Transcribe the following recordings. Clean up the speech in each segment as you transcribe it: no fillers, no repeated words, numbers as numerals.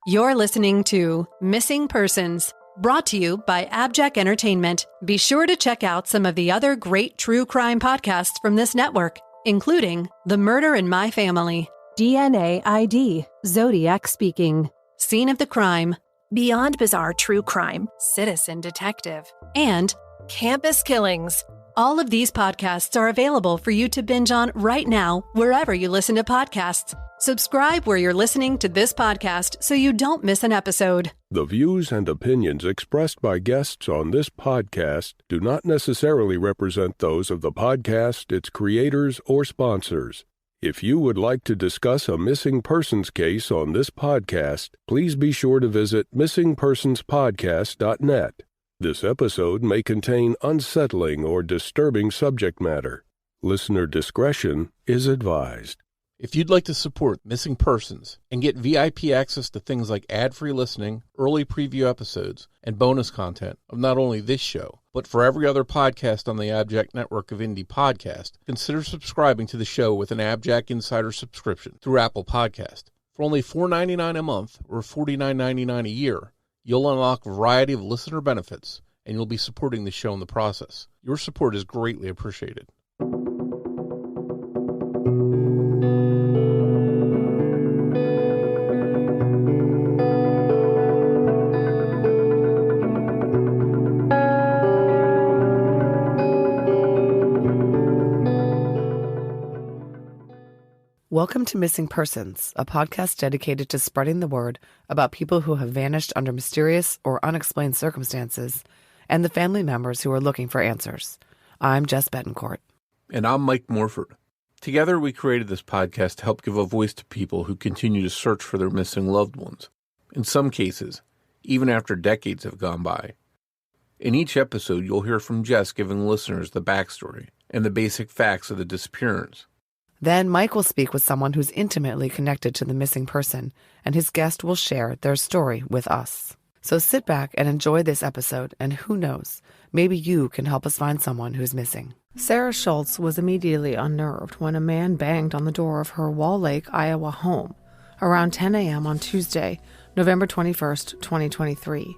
You're listening to Missing Persons, brought to you by AbJack Entertainment. Be sure to check out some of the other great true crime podcasts from this network, including The Murder in My Family, DNA ID, Zodiac Speaking, Scene of the Crime, Beyond Bizarre True Crime, Citizen Detective, and Campus Killings. All of these podcasts are available for you to binge on right now, wherever you listen to podcasts. Subscribe where you're listening to this podcast so you don't miss an episode. The views and opinions expressed by guests on this podcast do not necessarily represent those of the podcast, its creators, or sponsors. If you would like to discuss a missing persons case on this podcast, please be sure to visit missingpersonspodcast.net. This episode may contain unsettling or disturbing subject matter. Listener discretion is advised. If you'd like to support Missing Persons and get VIP access to things like ad-free listening, early preview episodes, and bonus content of not only this show, but for every other podcast on the AbJack network of indie podcasts, consider subscribing to the show with an AbJack Insider subscription through Apple Podcast. For only $4.99 a month or $49.99 a year, you'll unlock a variety of listener benefits, and you'll be supporting the show in the process. Your support is greatly appreciated. Welcome to Missing Persons, a podcast dedicated to spreading the word about people who have vanished under mysterious or unexplained circumstances and the family members who are looking for answers. I'm Jess Betancourt. And I'm Mike Morford. Together, we created this podcast to help give a voice to people who continue to search for their missing loved ones. In some cases, even after decades have gone by. In each episode, you'll hear from Jess giving listeners the backstory and the basic facts of the disappearance. Then Mike will speak with someone who's intimately connected to the missing person, and his guest will share their story with us. So sit back and enjoy this episode, and who knows, maybe you can help us find someone who's missing. Sarah Schultz was immediately unnerved when a man banged on the door of her Wall Lake, Iowa home around 10 a.m. on Tuesday, November 21st, 2023.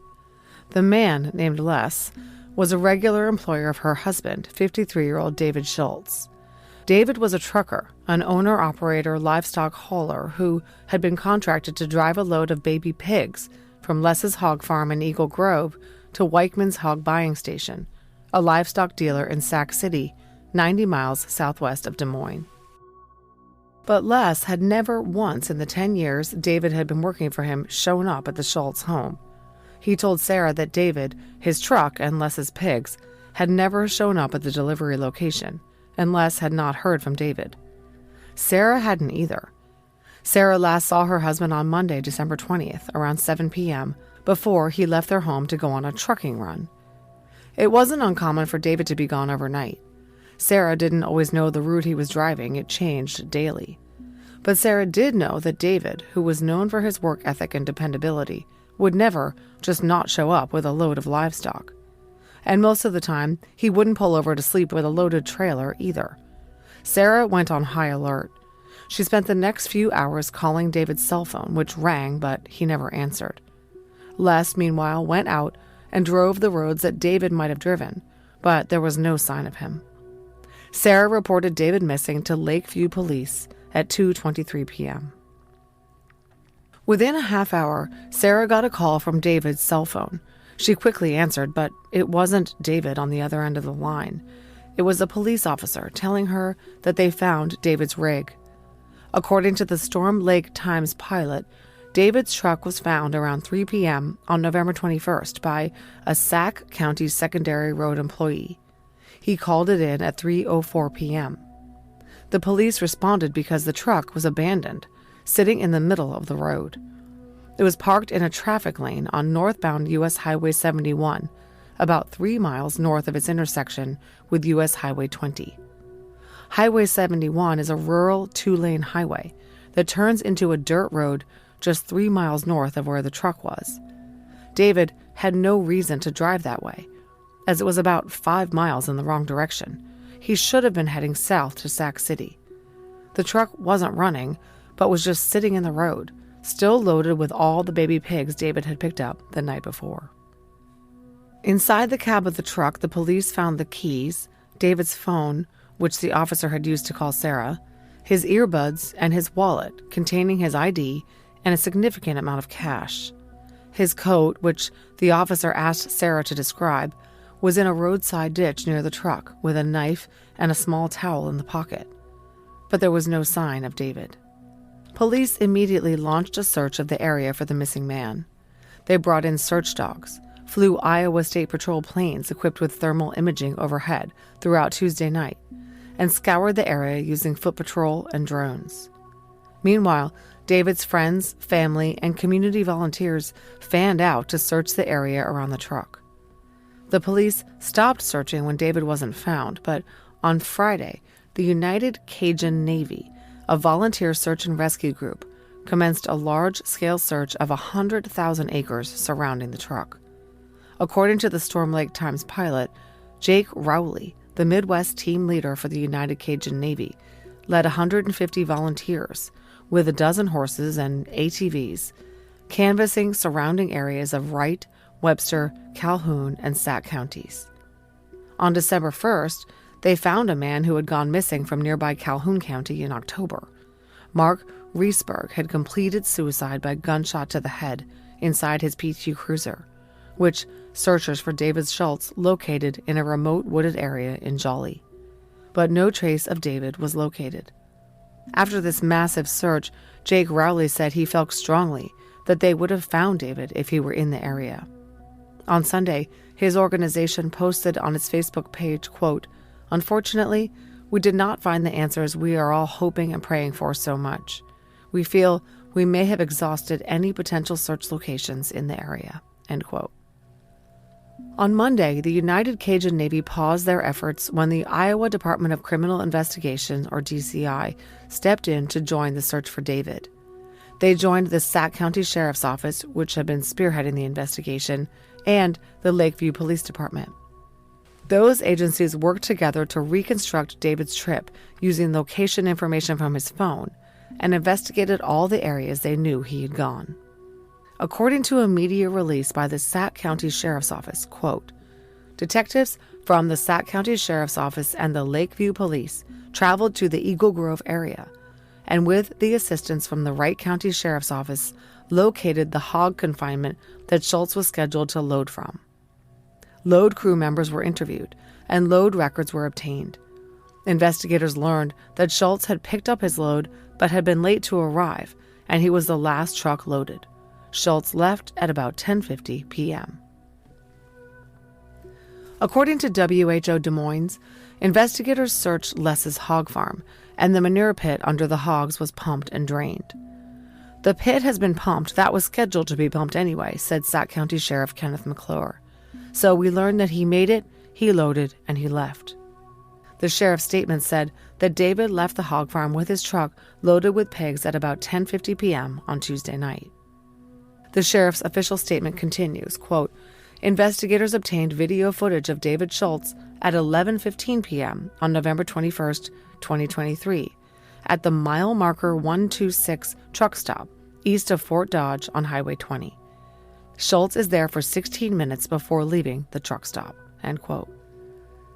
The man, named Les, was a regular employer of her husband, 53-year-old David Schultz. David was a trucker, an owner-operator livestock hauler who had been contracted to drive a load of baby pigs from Les's Hog Farm in Eagle Grove to Weichmann's Hog Buying Station, a livestock dealer in Sac City, 90 miles southwest of Des Moines. But Les had never once in the 10 years David had been working for him shown up at the Schultz home. He told Sarah that David, his truck, and Les's pigs had never shown up at the delivery location, and Les had not heard from David. Sarah hadn't either. Sarah last saw her husband on Monday, December 20th, around 7 p.m., before he left their home to go on a trucking run. It wasn't uncommon for David to be gone overnight. Sarah didn't always know the route he was driving. It changed daily. But Sarah did know that David, who was known for his work ethic and dependability, would never just not show up with a load of livestock. And most of the time, he wouldn't pull over to sleep with a loaded trailer either. Sarah went on high alert. She spent the next few hours calling David's cell phone, which rang, but he never answered. Les, meanwhile, went out and drove the roads that David might have driven, but there was no sign of him. Sarah reported David missing to Lakeview Police at 2:23 p.m. Within a half hour, Sarah got a call from David's cell phone. She quickly answered, but it wasn't David on the other end of the line. It was a police officer telling her that they found David's rig. According to the Storm Lake Times pilot, David's truck was found around 3 p.m. on November 21st by a Sac County secondary road employee. He called it in at 3:04 p.m. The police responded because the truck was abandoned, sitting in the middle of the road. It was parked in a traffic lane on northbound U.S. Highway 71, about 3 miles north of its intersection with U.S. Highway 20. Highway 71 is a rural two-lane highway that turns into a dirt road just 3 miles north of where the truck was. David had no reason to drive that way, as it was about 5 miles in the wrong direction. He should have been heading south to Sac City. The truck wasn't running, but was just sitting in the road, still loaded with all the baby pigs David had picked up the night before. Inside the cab of the truck, the police found the keys, David's phone, which the officer had used to call Sarah, his earbuds, and his wallet containing his ID and a significant amount of cash. His coat, which the officer asked Sarah to describe, was in a roadside ditch near the truck with a knife and a small towel in the pocket. But there was no sign of David. Police immediately launched a search of the area for the missing man. They brought in search dogs, flew Iowa State Patrol planes equipped with thermal imaging overhead throughout Tuesday night, and scoured the area using foot patrol and drones. Meanwhile, David's friends, family, and community volunteers fanned out to search the area around the truck. The police stopped searching when David wasn't found, but on Friday, the United Cajun Navy, a volunteer search and rescue group, commenced a large-scale search of 100,000 acres surrounding the truck. According to the Storm Lake Times pilot, Jake Rowley, the Midwest team leader for the United Cajun Navy, led 150 volunteers with a dozen horses and ATVs, canvassing surrounding areas of Wright, Webster, Calhoun, and Sac counties. On December 1st, they found a man who had gone missing from nearby Calhoun County in October. Mark Reesberg had completed suicide by gunshot to the head inside his P2 Cruiser, which searchers for David Schultz located in a remote wooded area in Jolly. But no trace of David was located. After this massive search, Jake Rowley said he felt strongly that they would have found David if he were in the area. On Sunday, his organization posted on its Facebook page, quote, "Unfortunately, we did not find the answers we are all hoping and praying for so much. We feel we may have exhausted any potential search locations in the area," end quote. On Monday, the United Cajun Navy paused their efforts when the Iowa Department of Criminal Investigation, or DCI, stepped in to join the search for David. They joined the Sac County Sheriff's Office, which had been spearheading the investigation, and the Lakeview Police Department. Those agencies worked together to reconstruct David's trip using location information from his phone and investigated all the areas they knew he had gone. According to a media release by the Sac County Sheriff's Office, quote, "Detectives from the Sac County Sheriff's Office and the Lakeview Police traveled to the Eagle Grove area and with the assistance from the Wright County Sheriff's Office, located the hog confinement that Schultz was scheduled to load from. Load crew members were interviewed, and load records were obtained. Investigators learned that Schultz had picked up his load but had been late to arrive, and he was the last truck loaded. Schultz left at about 10:50 p.m. According to WHO Des Moines, investigators searched Les's hog farm, and the manure pit under the hogs was pumped and drained. "The pit has been pumped. That was scheduled to be pumped anyway," said Sac County Sheriff Kenneth McClure. "So we learned that he made it, he loaded, and he left." The sheriff's statement said that David left the hog farm with his truck loaded with pigs at about 10:50 p.m. on Tuesday night. The sheriff's official statement continues, quote, "Investigators obtained video footage of David Schultz at 11:15 p.m. on November 21st, 2023, at the mile marker 126 truck stop east of Fort Dodge on Highway 20. Schultz is there for 16 minutes before leaving the truck stop," end quote.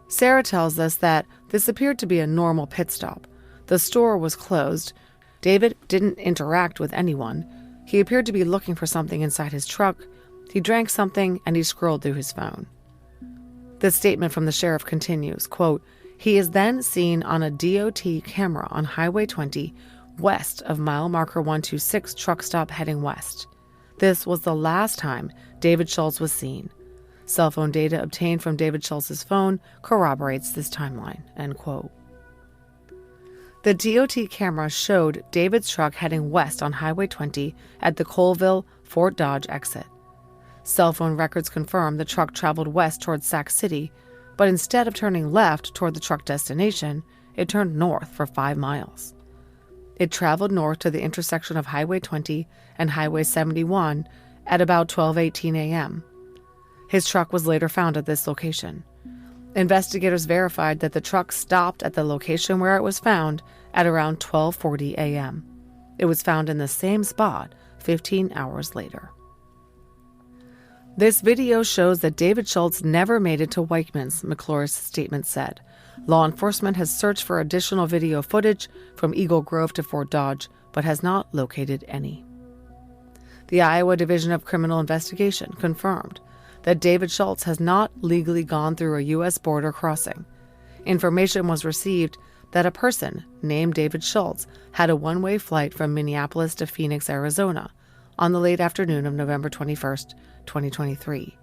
Sarah tells us that this appeared to be a normal pit stop. The store was closed. David didn't interact with anyone. He appeared to be looking for something inside his truck. He drank something, and he scrolled through his phone. The statement from the sheriff continues, quote, "He is then seen on a DOT camera on Highway 20 west of mile marker 126 truck stop heading west. This was the last time David Schultz was seen. Cell phone data obtained from David Schultz's phone corroborates this timeline," end quote. The DOT camera showed David's truck heading west on Highway 20 at the Colville-Fort Dodge exit. Cell phone records confirm the truck traveled west towards Sac City, but instead of turning left toward the truck destination, it turned north for 5 miles. It traveled north to the intersection of Highway 20 and Highway 71 at about 12:18 a.m. His truck was later found at this location. Investigators verified that the truck stopped at the location where it was found at around 12:40 a.m. It was found in the same spot 15 hours later. This video shows that David Schultz never made it to Weichman's, McClure's statement said. Law enforcement has searched for additional video footage from Eagle Grove to Fort Dodge, but has not located any. The Iowa Division of Criminal Investigation confirmed that David Schultz has not legally gone through a U.S. border crossing. Information was received that a person named David Schultz had a one-way flight from Minneapolis to Phoenix, Arizona, on the late afternoon of November 21st, 2023.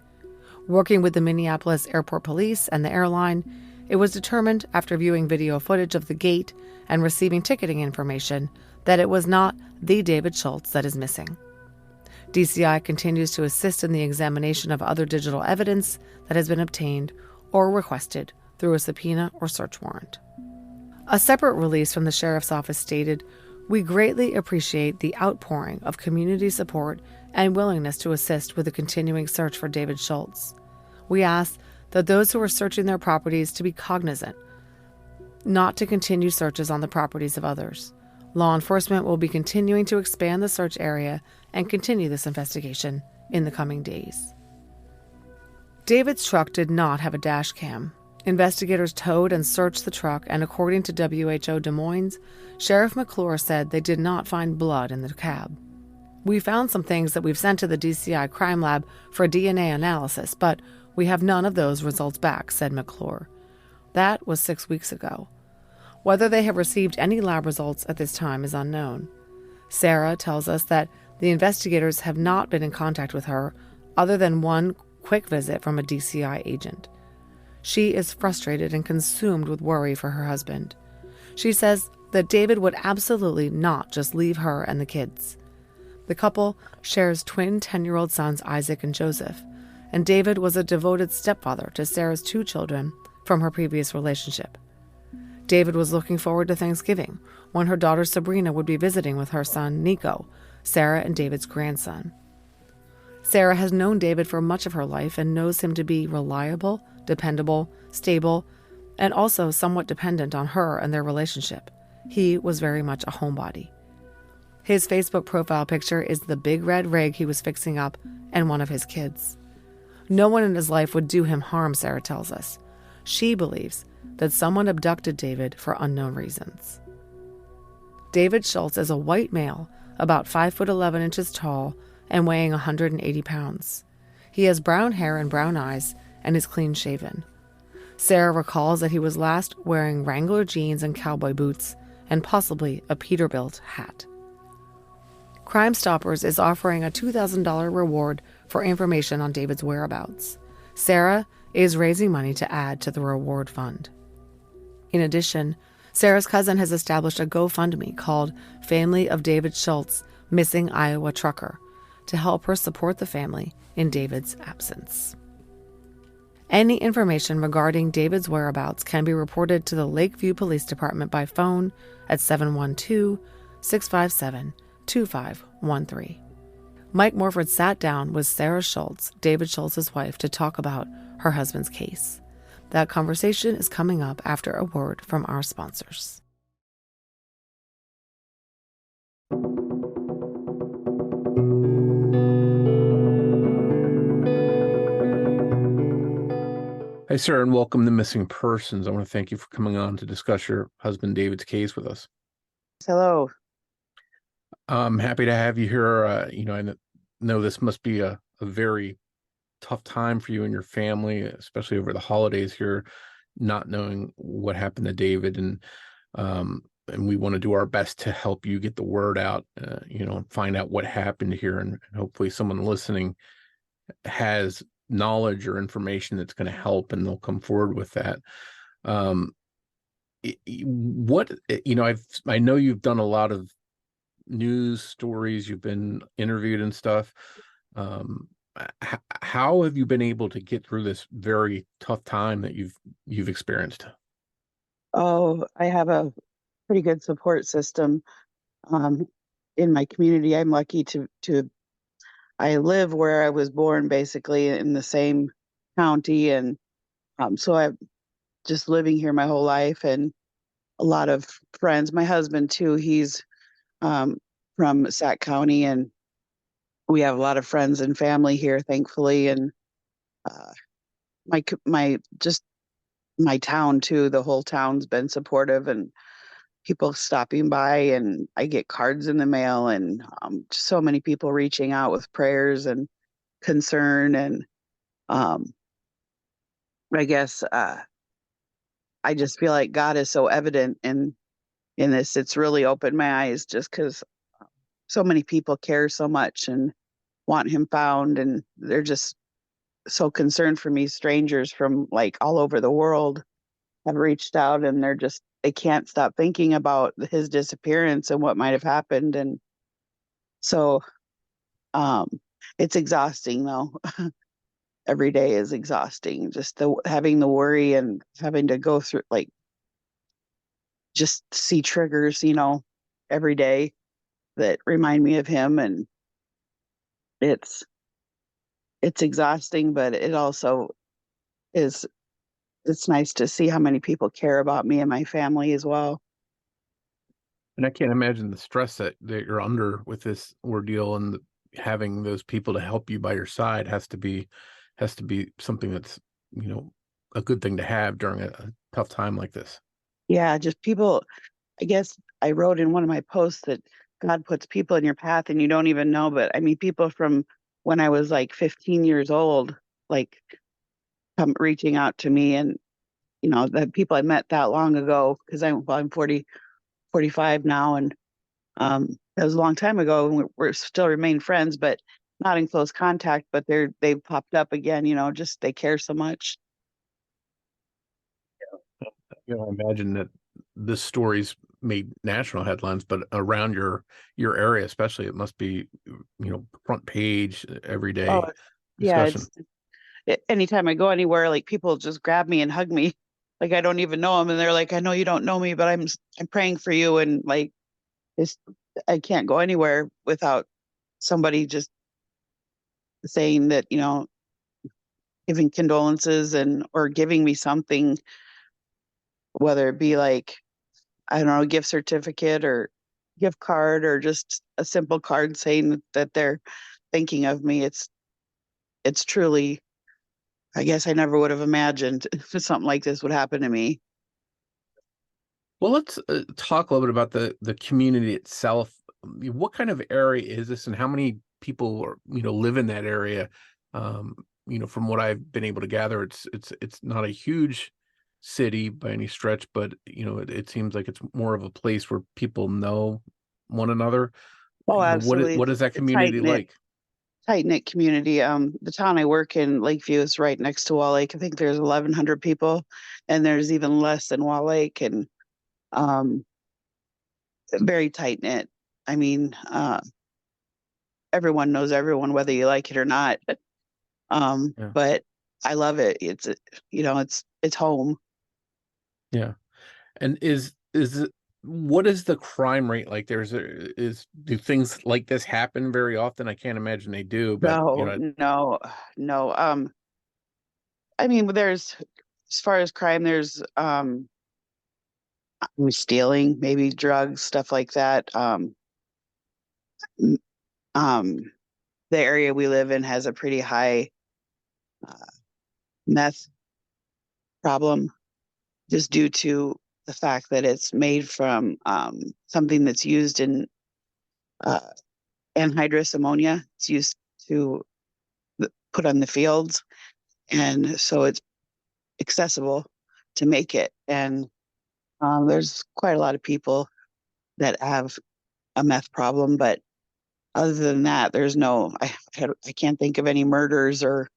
Working with the Minneapolis Airport Police and the airline, it was determined after viewing video footage of the gate and receiving ticketing information that it was not the David Schultz that is missing. DCI continues to assist in the examination of other digital evidence that has been obtained or requested through a subpoena or search warrant. A separate release from the Sheriff's Office stated, "We greatly appreciate the outpouring of community support and willingness to assist with the continuing search for David Schultz. We ask that those who are searching their properties to be cognizant not to continue searches on the properties of others. Law enforcement will be continuing to expand the search area and continue this investigation in the coming days." David's truck did not have a dash cam. Investigators towed and searched the truck, and according to WHO Des Moines, Sheriff McClure said they did not find blood in the cab. "We found some things that we've sent to the DCI crime lab for DNA analysis, but we have none of those results back," said McClure. That was 6 weeks ago. Whether they have received any lab results at this time is unknown. Sarah tells us that the investigators have not been in contact with her other than one quick visit from a DCI agent. She is frustrated and consumed with worry for her husband. She says that David would absolutely not just leave her and the kids. The couple shares twin 10-year-old sons Isaac and Joseph, and David was a devoted stepfather to Sarah's 2 children from her previous relationship. David was looking forward to Thanksgiving, when her daughter Sabrina would be visiting with her son Nico, Sarah and David's grandson. Sarah has known David for much of her life and knows him to be reliable, dependable, stable, and also somewhat dependent on her and their relationship. He was very much a homebody. His Facebook profile picture is the big red rig he was fixing up and one of his kids. No one in his life would do him harm, Sarah tells us. She believes that someone abducted David for unknown reasons. David Schultz is a white male, about 5'11" tall and weighing 180 pounds. He has brown hair and brown eyes and is clean-shaven. Sarah recalls that he was last wearing Wrangler jeans and cowboy boots and possibly a Peterbilt hat. Crime Stoppers is offering a $2,000 reward for information on David's whereabouts. Sarah is raising money to add to the reward fund. In addition, Sarah's cousin has established a GoFundMe called Family of David Schultz, Missing Iowa Trucker, to help her support the family in David's absence. Any information regarding David's whereabouts can be reported to the Lakeview Police Department by phone at 712-657-2513. Mike Morford sat down with Sarah Schultz, David Schultz's wife, to talk about her husband's case. That conversation is coming up after a word from our sponsors. Hey, sir, and welcome to Missing Persons. I want to thank you for coming on to discuss your husband David's case with us. Hello. I'm happy to have you here. I know this must be a very tough time for you and your family, especially over the holidays here, not knowing what happened to David. And we want to do our best to help you get the word out, and find out what happened here. And hopefully someone listening has knowledge or information that's going to help, and they'll come forward with that. I know you've done a lot of news stories, you've been interviewed and stuff. How have you been able to get through this very tough time that you've experienced? Oh, I have a pretty good support system in my community. I'm lucky to I live where I was born, basically in the same county, and so I'm just living here my whole life, and a lot of friends. My husband too, he's from Sac County, and we have a lot of friends and family here, thankfully, and my town too. The whole town's been supportive, and people stopping by, and I get cards in the mail, and just so many people reaching out with prayers and concern, and um, I guess I just feel like God is so evident in this. It's really opened my eyes just because so many people care so much and want him found, and they're just so concerned for me. Strangers from like all over the world have reached out, and they can't stop thinking about his disappearance and what might have happened. And so um it's exhausting though. Every day is exhausting, just having the worry and having to go through, like, just see triggers, every day that remind me of him. And it's exhausting, but it also is it's nice to see how many people care about me and my family as well. And I can't imagine the stress that you're under with this ordeal, and having those people to help you by your side has to be something that's, a good thing to have during a tough time like this. Yeah, just people. I guess I wrote in one of my posts that God puts people in your path and you don't even know. But I mean, people from when I was like 15 years old, like, come reaching out to me, and the people I met that long ago, because I'm 45 now, and that was a long time ago, and we're still remain friends, but not in close contact. But they've popped up again. Just they care so much. I imagine that this story's made national headlines, but around your area especially, it must be, front page every day Oh, yeah. discussion. Anytime I go anywhere, like, people just grab me and hug me, like I don't even know them, and they're like, "I know you don't know me, but I'm praying for you," and like, it's I can't go anywhere without somebody just saying that, giving condolences and or giving me something, whether it be like, I don't know, a gift certificate or gift card, or just a simple card saying that they're thinking of me. It's truly, I guess I never would have imagined something like this would happen to me. Well, let's talk a little bit about the community itself. What kind of area is this, and how many people live in that area? From what I've been able to gather, it's not a huge city by any stretch, but it seems like it's more of a place where people know one another. Oh, absolutely. What is that It's a community like? tight-knit community. The town I work in, Lakeview, is right next to Wall Lake. I think there's 1,100 people, and there's even less in Wall Lake, and um, very tight-knit. I mean, everyone knows everyone, whether you like it or not. Yeah. But I love it. It's home. Yeah. And what is the crime rate like? Do things like this happen very often? I can't imagine they do, but No, no. I mean, there's, as far as crime, there's stealing, maybe drugs, stuff like that. m- um, the area we live in has a pretty high uh, meth problem, just due to the fact that it's made from something that's used in uh, anhydrous ammonia. It's used to put on the fields, and so it's accessible to make it. And there's quite a lot of people that have a meth problem, but other than that, there's no. I can't think of any murders or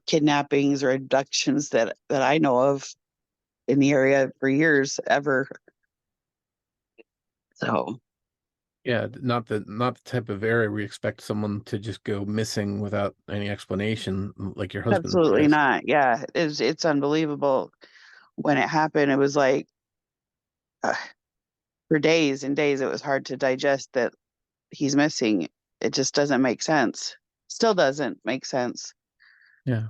kidnappings or abductions that I know of in the area for years ever. So yeah, not the type of area we expect someone to just go missing without any explanation, like your husband absolutely has. not. Yeah, it's unbelievable. When it happened, it was like, uh, for days and days, it was hard to digest that he's missing. It just doesn't make sense. Still doesn't make sense. Yeah.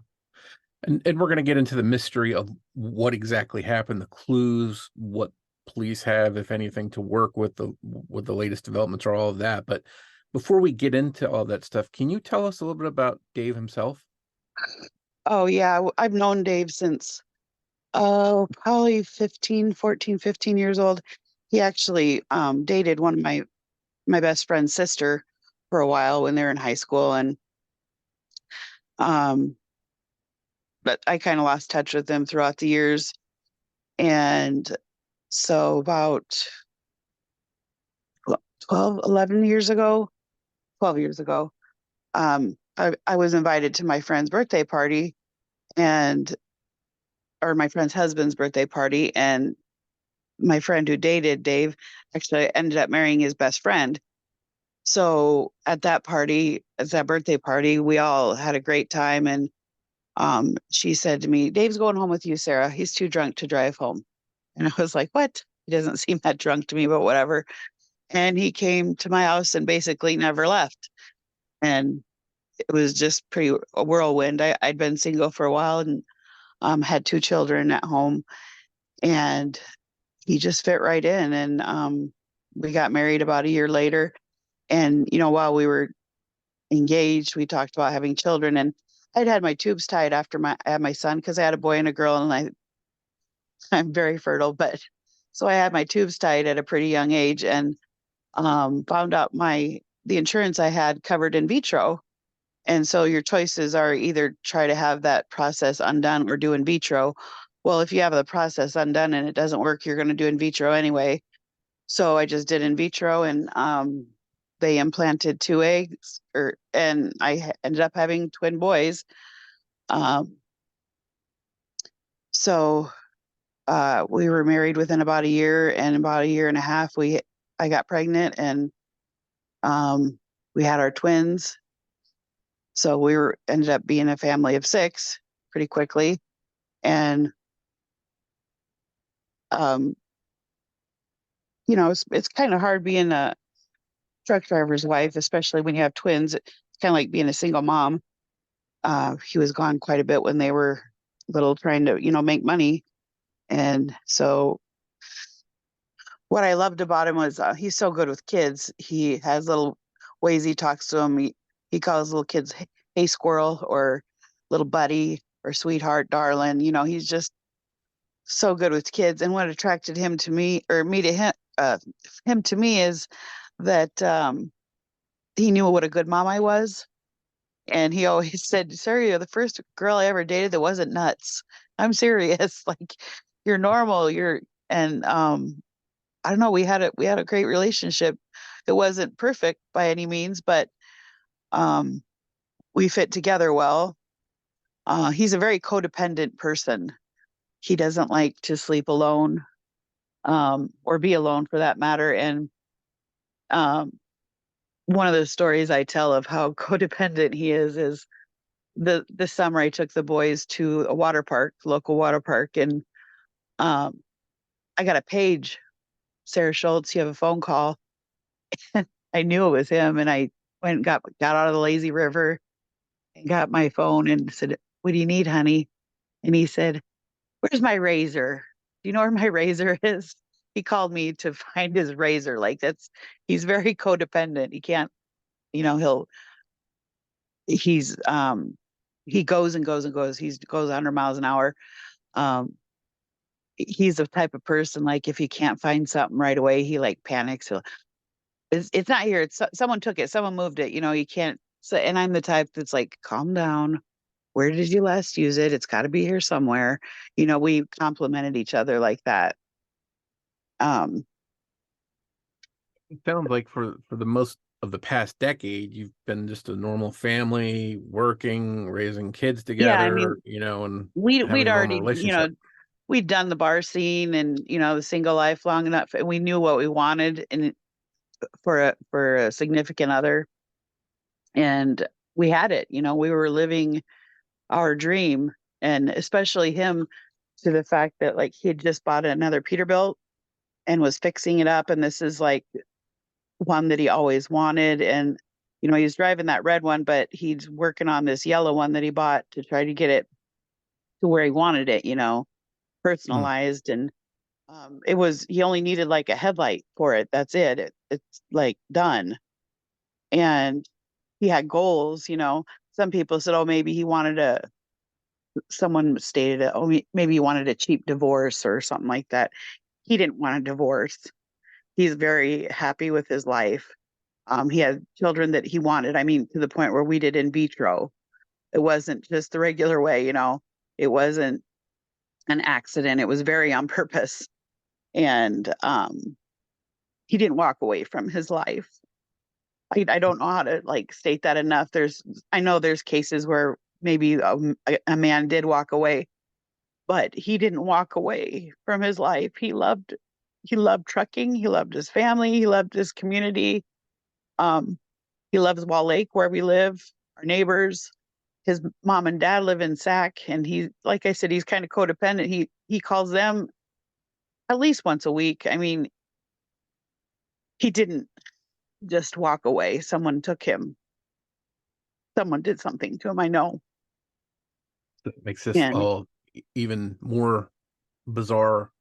And we're going to get into the mystery of what exactly happened, the clues, what police have, if anything, to work with the latest developments or all of that. But Before we get into all that stuff, can you tell us a little bit about Dave himself? Oh, yeah. I've known Dave since, probably 15 years old. He actually dated one of my best friend's sister for a while when they were in high school. And but I kind of lost touch with them throughout the years. And so about 11 years ago, 12 years ago, I was invited to my friend's birthday party or my friend's husband's birthday party. And my friend who dated Dave actually ended up marrying his best friend. So at that birthday party, we all had a great time. And she said to me, "Dave's going home with you, Sarah. He's too drunk to drive home." And I was like, "What? He doesn't seem that drunk to me, but whatever." And he came to my house and basically never left. And it was just pretty a whirlwind. I'd been single for a while and had 2 children at home, and he just fit right in. And we got married about a year later. And, while we were engaged, we talked about having children. And I'd had my tubes tied after I had my son because I had a boy and a girl, and I'm very fertile. But so I had my tubes tied at a pretty young age, and found out the insurance I had covered in vitro. And so your choices are either try to have that process undone or do in vitro. Well, if you have the process undone and it doesn't work, you're going to do in vitro anyway. So I just did in vitro, and they implanted 2 eggs, and I ended up having twin boys. So we were married within about a year, and about a year and a half, I got pregnant, and we had our twins. So we ended up being a family of 6 pretty quickly. And, it's kind of hard being a truck driver's wife, especially when you have twins. It's kind of like being a single mom. He was gone quite a bit when they were little, trying to, make money. And so what I loved about him was he's so good with kids. He has little ways he talks to them. He calls little kids, "Hey, squirrel," or "little buddy," or "sweetheart, darling." He's just so good with kids. And what attracted him to me, or me to him to me, is that he knew what a good mom I was. And he always said, "Sarah, you're the first girl I ever dated that wasn't nuts." I'm serious. Like, you're normal. And I don't know. We had a great relationship. It wasn't perfect by any means, but we fit together well. He's a very codependent person. He doesn't like to sleep alone, or be alone for that matter. And one of the stories I tell of how codependent he is the summer I took the boys to a local water park, and I got a page, "Sarah Schultz, you have a phone call." I knew it was him, and I went and got out of the lazy river and got my phone and said, "What do you need, honey?" And he said, "Where's my razor? Do you know where my razor is?" He called me to find his razor. Like, he's very codependent. He can't, he goes and goes and goes. He goes 100 miles an hour. He's the type of person, like, if he can't find something right away, he like panics. It's not here. Someone took it. Someone moved it. You can't. So, and I'm the type that's like, "Calm down. Where did you last use it? It's got to be here somewhere." We complimented each other like that. It sounds like for the most of the past decade, you've been just a normal family, working, raising kids Yeah, I together, mean, and we'd having a normal already, relationship. we'd done the bar scene and the single life long enough, and we knew what we wanted for a significant other, and we had it. We were living our dream, and especially him, to the fact that, like, he had just bought another Peterbilt and was fixing it up, and this is like one that he always wanted. And he's driving that red one, but he's working on this yellow one that he bought to try to get it to where he wanted it, personalized. And he only needed like a headlight for it. That's it. It's like done. and he had goals. Some people said, oh, maybe he wanted someone stated, oh, maybe he wanted a cheap divorce or something like that. He didn't want a divorce. He's very happy with his life. He had children that he wanted. I mean, to the point where we did in vitro. It wasn't just the regular way, it wasn't an accident. It was very on purpose. And he didn't walk away from his life. I don't know how to state that enough. I know there's cases where maybe a man did walk away, but he didn't walk away from his life. He loved trucking. He loved his family. He loved his community. He loves Wall Lake, where we live, our neighbors. His mom and dad live in Sac, and he, like I said, he's kind of codependent. He calls them at least once a week. I mean, he didn't just walk away. Someone took him. Someone did something to him. I know. That makes this all even more bizarre.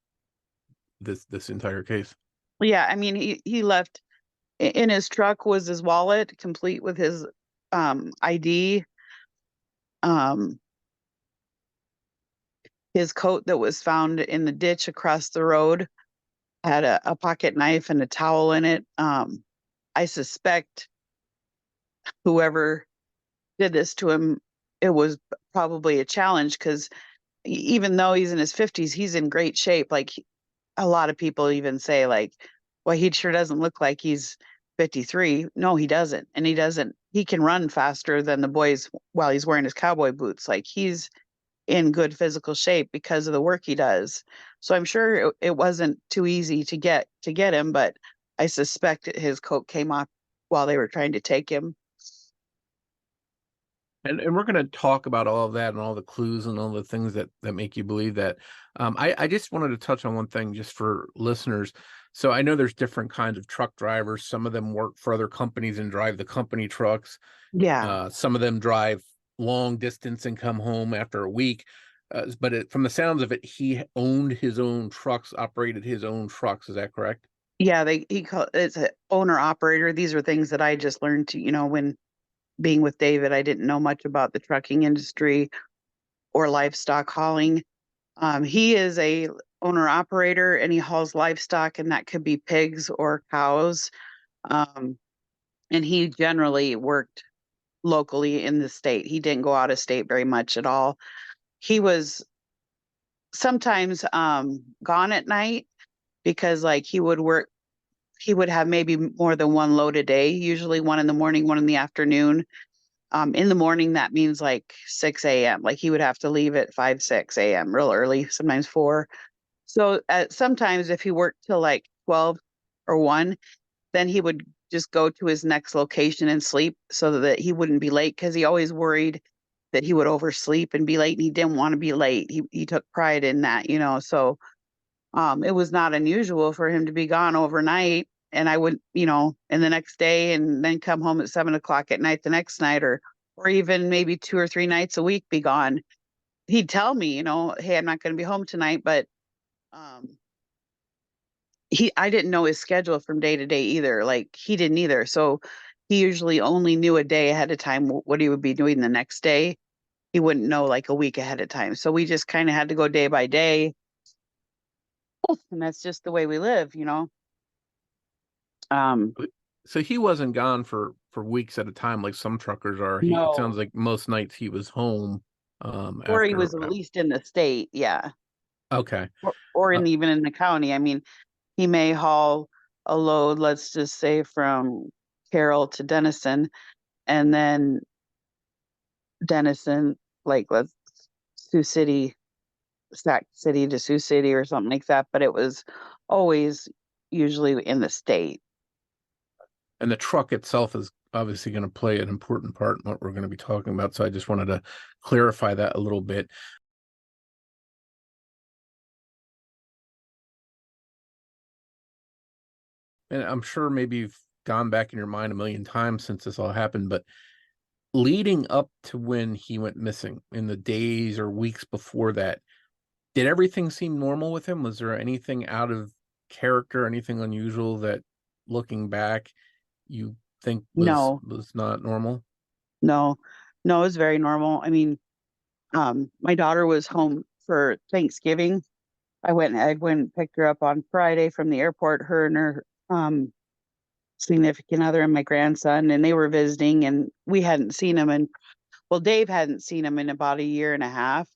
This entire case. Yeah, I mean, he left. In his truck was his wallet, complete with his ID. His coat that was found in the ditch across the road had a pocket knife and a towel in it. I suspect whoever did this to him, it was probably a challenge, because even though he's in his 50s, he's in great shape. A lot of people even say, well, he sure doesn't look like he's 53. No, he doesn't. And he can run faster than the boys while he's wearing his cowboy boots. He's in good physical shape because of the work he does. So I'm sure it wasn't too easy to get him, but I suspect his coat came off while they were trying to take him. And we're going to talk about all of that and all the clues and all the things that make you believe that. I just wanted to touch on one thing just for listeners. So I know there's different kinds of truck drivers. Some of them work for other companies and drive the company trucks. Yeah. Some of them drive long distance and come home after a week. But from the sounds of it, he owned his own trucks, operated his own trucks. Is that correct? Yeah, it's an owner operator. These are things that I just learned to, when being with David. I didn't know much about the trucking industry or livestock hauling. He is a owner operator, and he hauls livestock, and that could be pigs or cows. And he generally worked locally in the state. He didn't go out of state very much at all. He was sometimes gone at night, because he would have maybe more than one load a day, usually one in the morning, one in the afternoon. In the morning, that means 6 a.m. He would have to leave at 5, 6 a.m. real early, sometimes 4. So sometimes if he worked till 12 or 1, then he would just go to his next location and sleep, so that he wouldn't be late, because he always worried that he would oversleep and be late, and he didn't want to be late. He took pride in that, so it was not unusual for him to be gone overnight. And I would, and the next day, and then come home at 7 o'clock at night the next night, or even maybe 2 or 3 nights a week be gone. He'd tell me, hey, I'm not going to be home tonight, but I didn't know his schedule from day to day either. He didn't either. So he usually only knew a day ahead of time what he would be doing the next day. He wouldn't know a week ahead of time. So we just kind of had to go day by day. And that's just the way we live, So he wasn't gone for weeks at a time like some truckers are. No. It sounds like most nights he was home. Or he was at least in the state, yeah. Okay. Or even in the county. I mean, he may haul a load, let's just say from Carroll to Denison, and then Denison, let's Sioux City, Sac City to Sioux City or something like that. But it was always usually in the state. And the truck itself is obviously going to play an important part in what we're going to be talking about. So I just wanted to clarify that a little bit. And I'm sure maybe you've gone back in your mind a million times since this all happened, but leading up to when he went missing, in the days or weeks before that, did everything seem normal with him? Was there anything out of character, anything unusual that, looking back, you think No, was not normal? no, it was very normal. I mean, my daughter was home for Thanksgiving. I went and picked her up on Friday from the airport, her and her significant other and my grandson, and they were visiting, and we hadn't seen him. And well, Dave hadn't seen him in about a year and a half.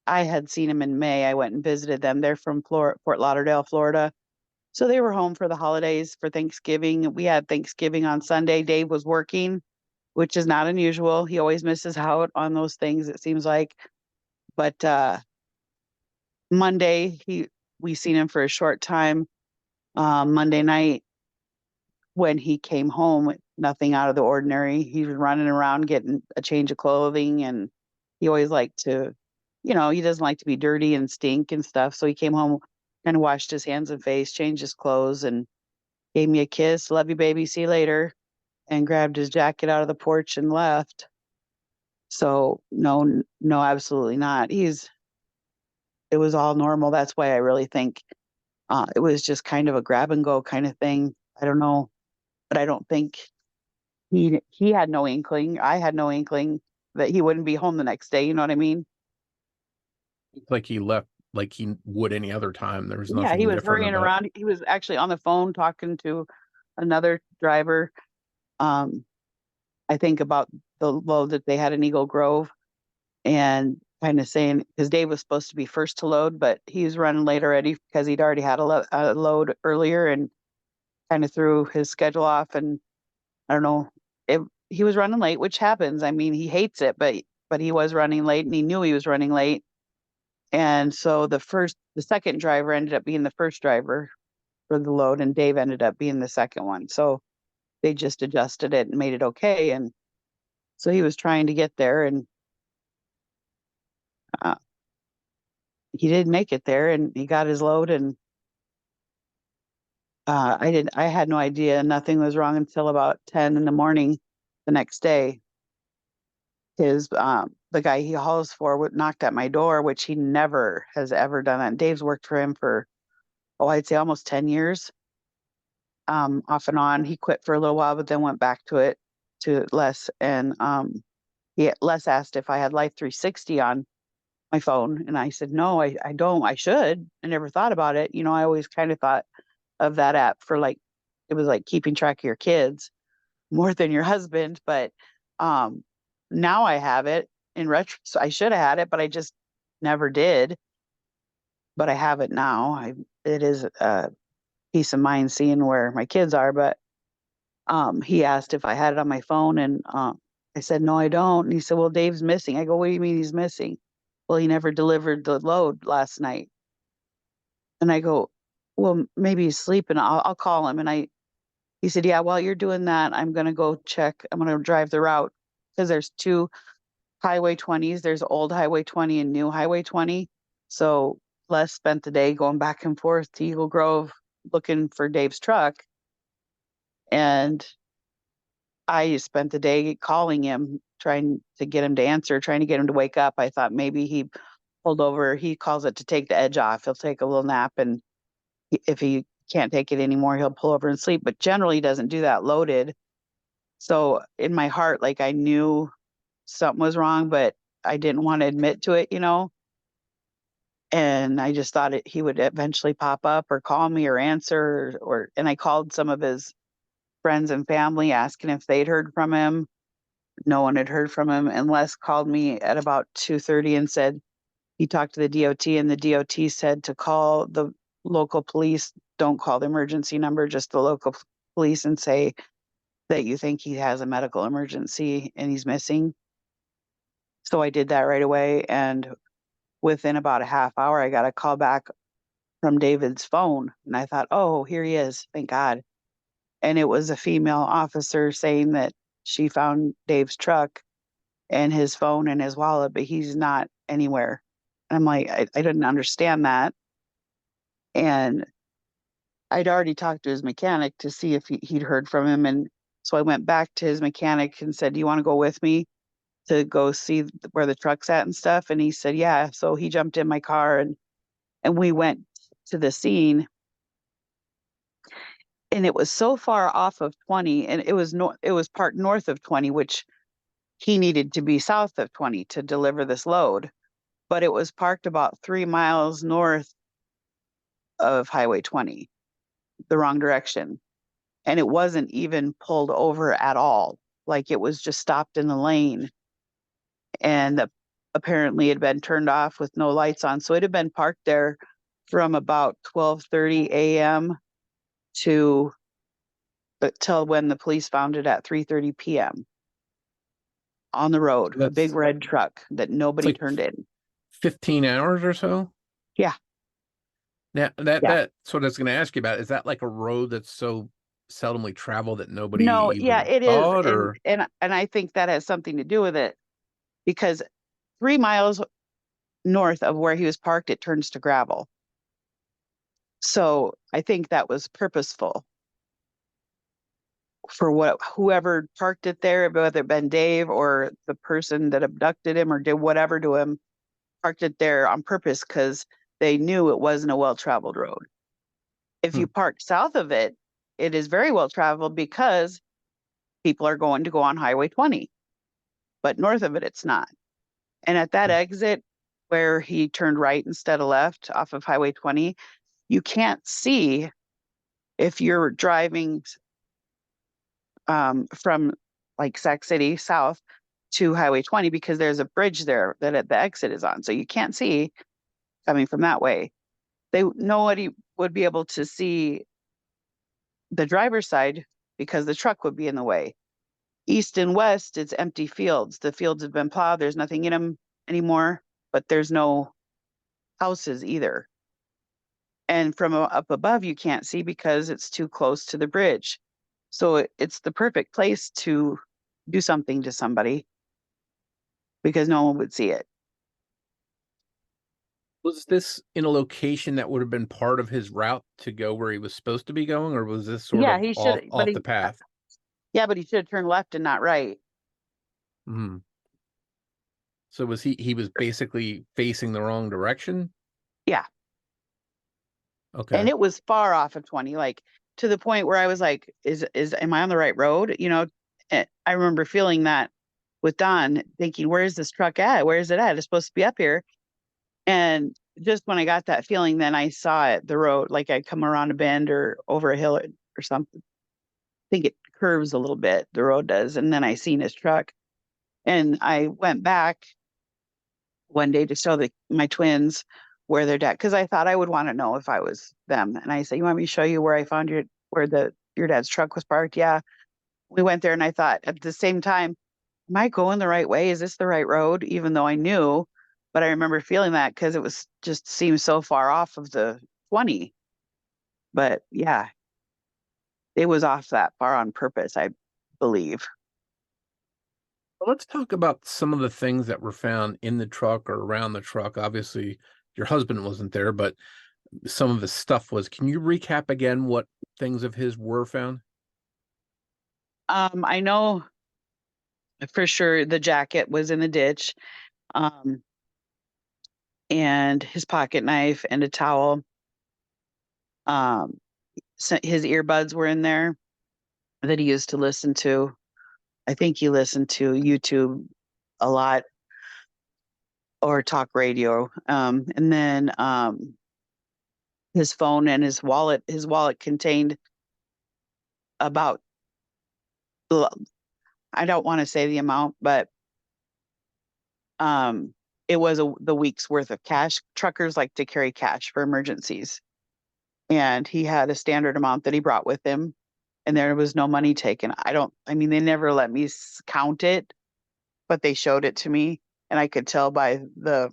I had seen him in May. I went and visited them. They're from Fort Lauderdale, Florida. So they were home for the holidays for Thanksgiving. We had Thanksgiving on Sunday. Dave was working, which is not unusual. He always misses out on those things, it seems like. But Monday, we seen him for a short time. Monday night, when he came home, nothing out of the ordinary. He was running around getting a change of clothing, and he always liked to, he doesn't like to be dirty and stink and stuff. So he came home, kind of washed his hands and face, changed his clothes, and gave me a kiss. Love you, baby. See you later. And grabbed his jacket out of the porch and left. So no, absolutely not. It was all normal. That's why I really think it was just kind of a grab and go kind of thing. I don't know, but I don't think he had no inkling. I had no inkling that he wouldn't be home the next day. You know what I mean? Like he left like he would any other time. There was Yeah, nothing he was different hurrying about. around. He was actually on the phone talking to another driver. I think about the load that they had in Eagle Grove, and kind of saying, because Dave was supposed to be first to load, but he was running late already because he'd already had a load earlier, and kind of threw his schedule off. And I don't know, he was running late, which happens. I mean, he hates it, but he was running late, and he knew he was running late. And so the second driver ended up being the first driver for the load, and Dave ended up being the second one. So they just adjusted it and made it okay. And so he was trying to get there, and uh, he did make it there, and he got his load. And I had no idea nothing was wrong until about 10 in the morning the next day. The guy he hauls for knocked at my door, which he never has ever done. And Dave's worked for him for, I'd say almost 10 years, off and on. He quit for a little while, but then went back to Les. And Les asked if I had Life 360 on my phone. And I said, no, I don't. I should. I never thought about it. I always kind of thought of that app for it was like keeping track of your kids more than your husband. But now I have it in retro. So I should have had it, but I just never did. But I have it now. It is a peace of mind seeing where my kids are. But he asked if I had it on my phone, and I said, no, I don't. And he said, well, Dave's missing. I go, what do you mean he's missing? Well, he never delivered the load last night. And I go, well, maybe he's sleeping. I'll call him. And he said, yeah, while you're doing that, I'm going to go check. I'm going to drive the route, because there's two Highway 20s. There's old Highway 20 and new Highway 20. So Les spent the day going back and forth to Eagle Grove looking for Dave's truck. And I spent the day calling him, trying to get him to answer, trying to get him to wake up. I thought maybe he pulled over. He calls it to take the edge off. He'll take a little nap, and if he can't take it anymore, he'll pull over and sleep. But generally, he doesn't do that loaded. So in my heart, I knew something was wrong, but I didn't want to admit to it, And I just thought he would eventually pop up or call me or answer, and I called some of his friends and family asking if they'd heard from him. No one had heard from him. And Les called me at about 2:30 and said he talked to the DOT, and the DOT said to call the local police. Don't call the emergency number, just the local police, and say that you think he has a medical emergency and he's missing. So I did that right away. And within about a half hour, I got a call back from David's phone. And I thought, oh, here he is. Thank God. And it was a female officer saying that she found Dave's truck and his phone and his wallet, but he's not anywhere. And I'm like, I didn't understand that. And I'd already talked to his mechanic to see if he'd heard from him. And so I went back to his mechanic and said, do you want to go with me to go see where the truck's at and stuff? And he said, yeah. So he jumped in my car, and we went to the scene. and it was so far off of 20, and it was parked north of 20, which he needed to be south of 20 to deliver this load, but it was parked about 3 miles north of Highway 20, the wrong direction. And it wasn't even pulled over at all. Like it was just stopped in the lane. And apparently it had been turned off with no lights on. So it had been parked there from about 12:30 a.m. till when the police found it at 3:30 p.m. on the road, a big red truck that nobody turned in. 15 hours or so? Yeah. Now, that's what I was going to ask you about. Is that like a road that's so seldomly traveled that nobody No, even yeah, it thought, is. or? And I think that has something to do with it, because 3 miles north of where he was parked, it turns to gravel. So I think that was purposeful for whoever parked it there, whether it been Dave or the person that abducted him or did whatever to him, parked it there on purpose because they knew it wasn't a well-traveled road. If you park south of it, it is very well traveled because people are going to go on Highway 20, but north of it, it's not. And at that exit where he turned right instead of left off of Highway 20, you can't see if you're driving from like Sac City south to Highway 20, because there's a bridge there that the exit is on. So you can't see coming from that way. Nobody would be able to see the driver's side because the truck would be in the way. East and west, it's empty fields. The fields have been plowed. There's nothing in them anymore, but there's no houses either. And from up above, you can't see because it's too close to the bridge. So it's the perfect place to do something to somebody because no one would see it. Was this in a location that would have been part of his route to go where he was supposed to be going, or was this sort of off the path? Yeah, but he should have turned left and not right. Hmm. So was he was basically facing the wrong direction? Yeah. Okay. And it was far off of 20, like to the point where I was like, am I on the right road? You know, I remember feeling that with Don, thinking, where is this truck at? Where is it at? It's supposed to be up here. And just when I got that feeling, then I saw it, the road, like I come around a bend or over a hill or something. I think it curves a little bit, the road does. And then I seen his truck. And I went back one day to show my twins where they're at, because I thought I would want to know if I was them. And I said, you want me to show you where I found your dad's truck was parked? Yeah. We went there, and I thought at the same time, am I going the right way? Is this the right road? Even though I knew, but I remember feeling that because it was just seemed so far off of the 20. But yeah, it was off that far on purpose, I believe. Well, let's talk about some of the things that were found in the truck or around the truck. Obviously, your husband wasn't there, but some of his stuff was. Can you recap again what things of his were found? I know for sure the jacket was in the ditch, and his pocket knife and a towel. So his earbuds were in there that he used to listen to. I think he listened to YouTube a lot or talk radio. And then his phone and his wallet. His wallet contained about, I don't want to say the amount, but it was the week's worth of cash. Truckers like to carry cash for emergencies. And he had a standard amount that he brought with him, and there was no money taken. They never let me count it, but they showed it to me, and I could tell by the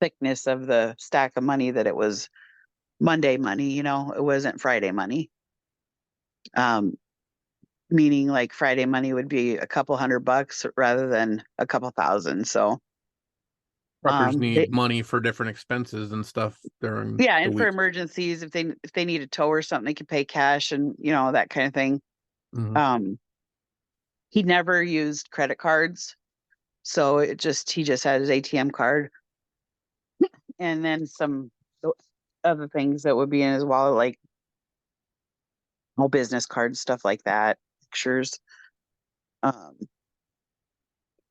thickness of the stack of money that it was Monday money, it wasn't Friday money. Meaning like Friday money would be a couple $100 rather than a couple thousand. So truckers need money for different expenses and stuff during the and week. For emergencies, if they need a tow or something, they could pay cash and that kind of thing. Mm-hmm. He never used credit cards, so he just had his ATM card, and then some other things that would be in his wallet, like all business cards, stuff like that, pictures. Um,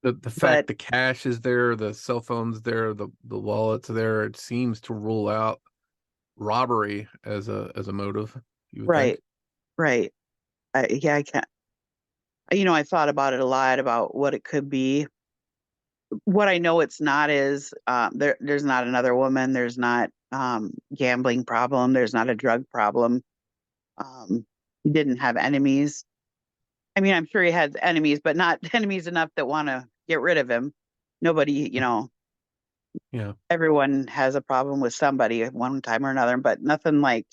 The fact but the cash is there, the cell phone's there, the wallet's there, it seems to rule out robbery as a motive, you would right, think. right. Yeah, I can't. I thought about it a lot about what it could be. What I know it's not is there's not another woman. There's not gambling problem. There's not a drug problem. He didn't have enemies. I mean, I'm sure he had enemies, but not enemies enough that want to get rid of him. Nobody, Yeah. everyone has a problem with somebody at one time or another, but nothing like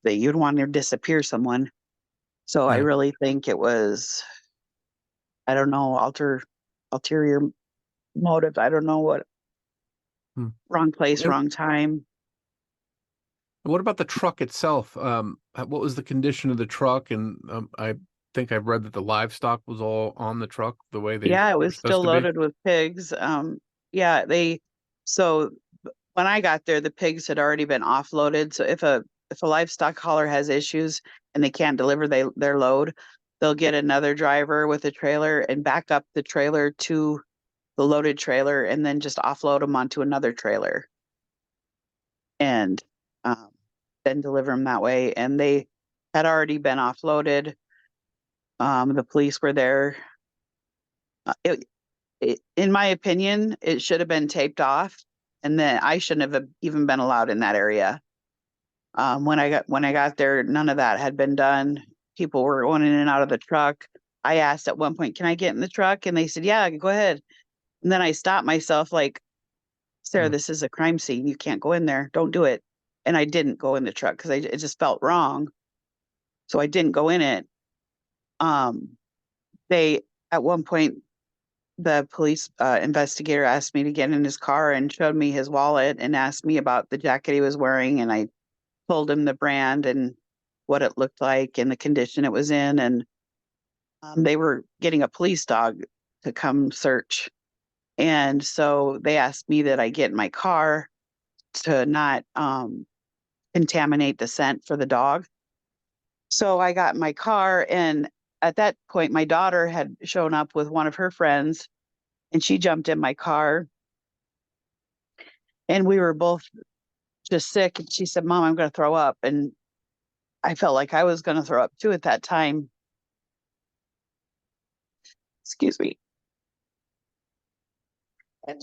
that you'd want to disappear someone. So I Yeah. really think it was, I don't know, ulterior motive. I don't know what. Wrong place, And wrong time. what about the truck itself? What was the condition of the truck? And I think I've read that the livestock was all on the truck the way they Yeah, it were was supposed still to be. loaded with pigs. Yeah, so when I got there, the pigs had already been offloaded. So if a livestock hauler has issues and they can't deliver their load, they'll get another driver with a trailer and back up the trailer to the loaded trailer and then just offload them onto another trailer and then deliver them that way. And they had already been offloaded. The police were there. In my opinion, it should have been taped off, and then I shouldn't have even been allowed in that area. When I got there, none of that had been done. People were going in and out of the truck. I asked at one point, "Can I get in the truck?" And they said, "Yeah, go ahead." And then I stopped myself, like, "Sarah, Mm. this is a crime scene. You can't go in there. Don't do it." And I didn't go in the truck because it just felt wrong. So I didn't go in it. They at one point the police investigator asked me to get in his car and showed me his wallet and asked me about the jacket he was wearing. And I told him the brand and what it looked like and the condition it was in. And they were getting a police dog to come search. And so they asked me that I get in my car to not contaminate the scent for the dog. So I got in my car, and at that point, my daughter had shown up with one of her friends, and she jumped in my car, and we were both just sick. And she said, "Mom, I'm going to throw up." And I felt like I was going to throw up too at that time. Excuse me. And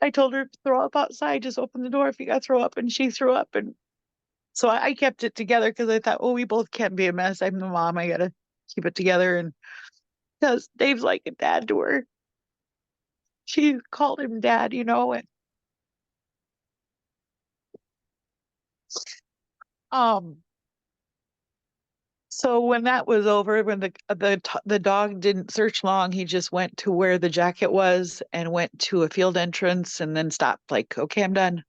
I told her to throw up outside, just open the door if you got to throw up. And she threw up. And so I kept it together because I thought, well, we both can't be a mess. I'm the mom. I got to keep it together. And because Dave's like a dad to her, she called him dad, and um so when that was over, when the dog didn't search long, he just went to where the jacket was and went to a field entrance and then stopped, like, "Okay, I'm done."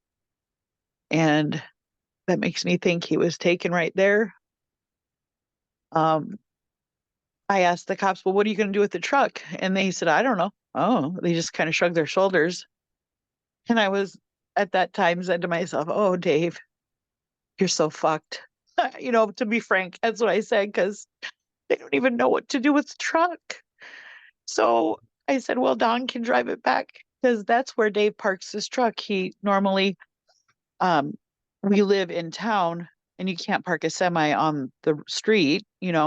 And that makes me think he was taken right there. um I asked the cops, "Well, what are you going to do with the truck?" And they said, "I don't know." Oh, they just kind of shrugged their shoulders. And I was at that time said to myself, "Oh, Dave, you're so fucked." To be frank, that's what I said, because they don't even know what to do with the truck. So I said, "Well, Don can drive it back," because that's where Dave parks his truck. He normally, we live in town and you can't park a semi on the street,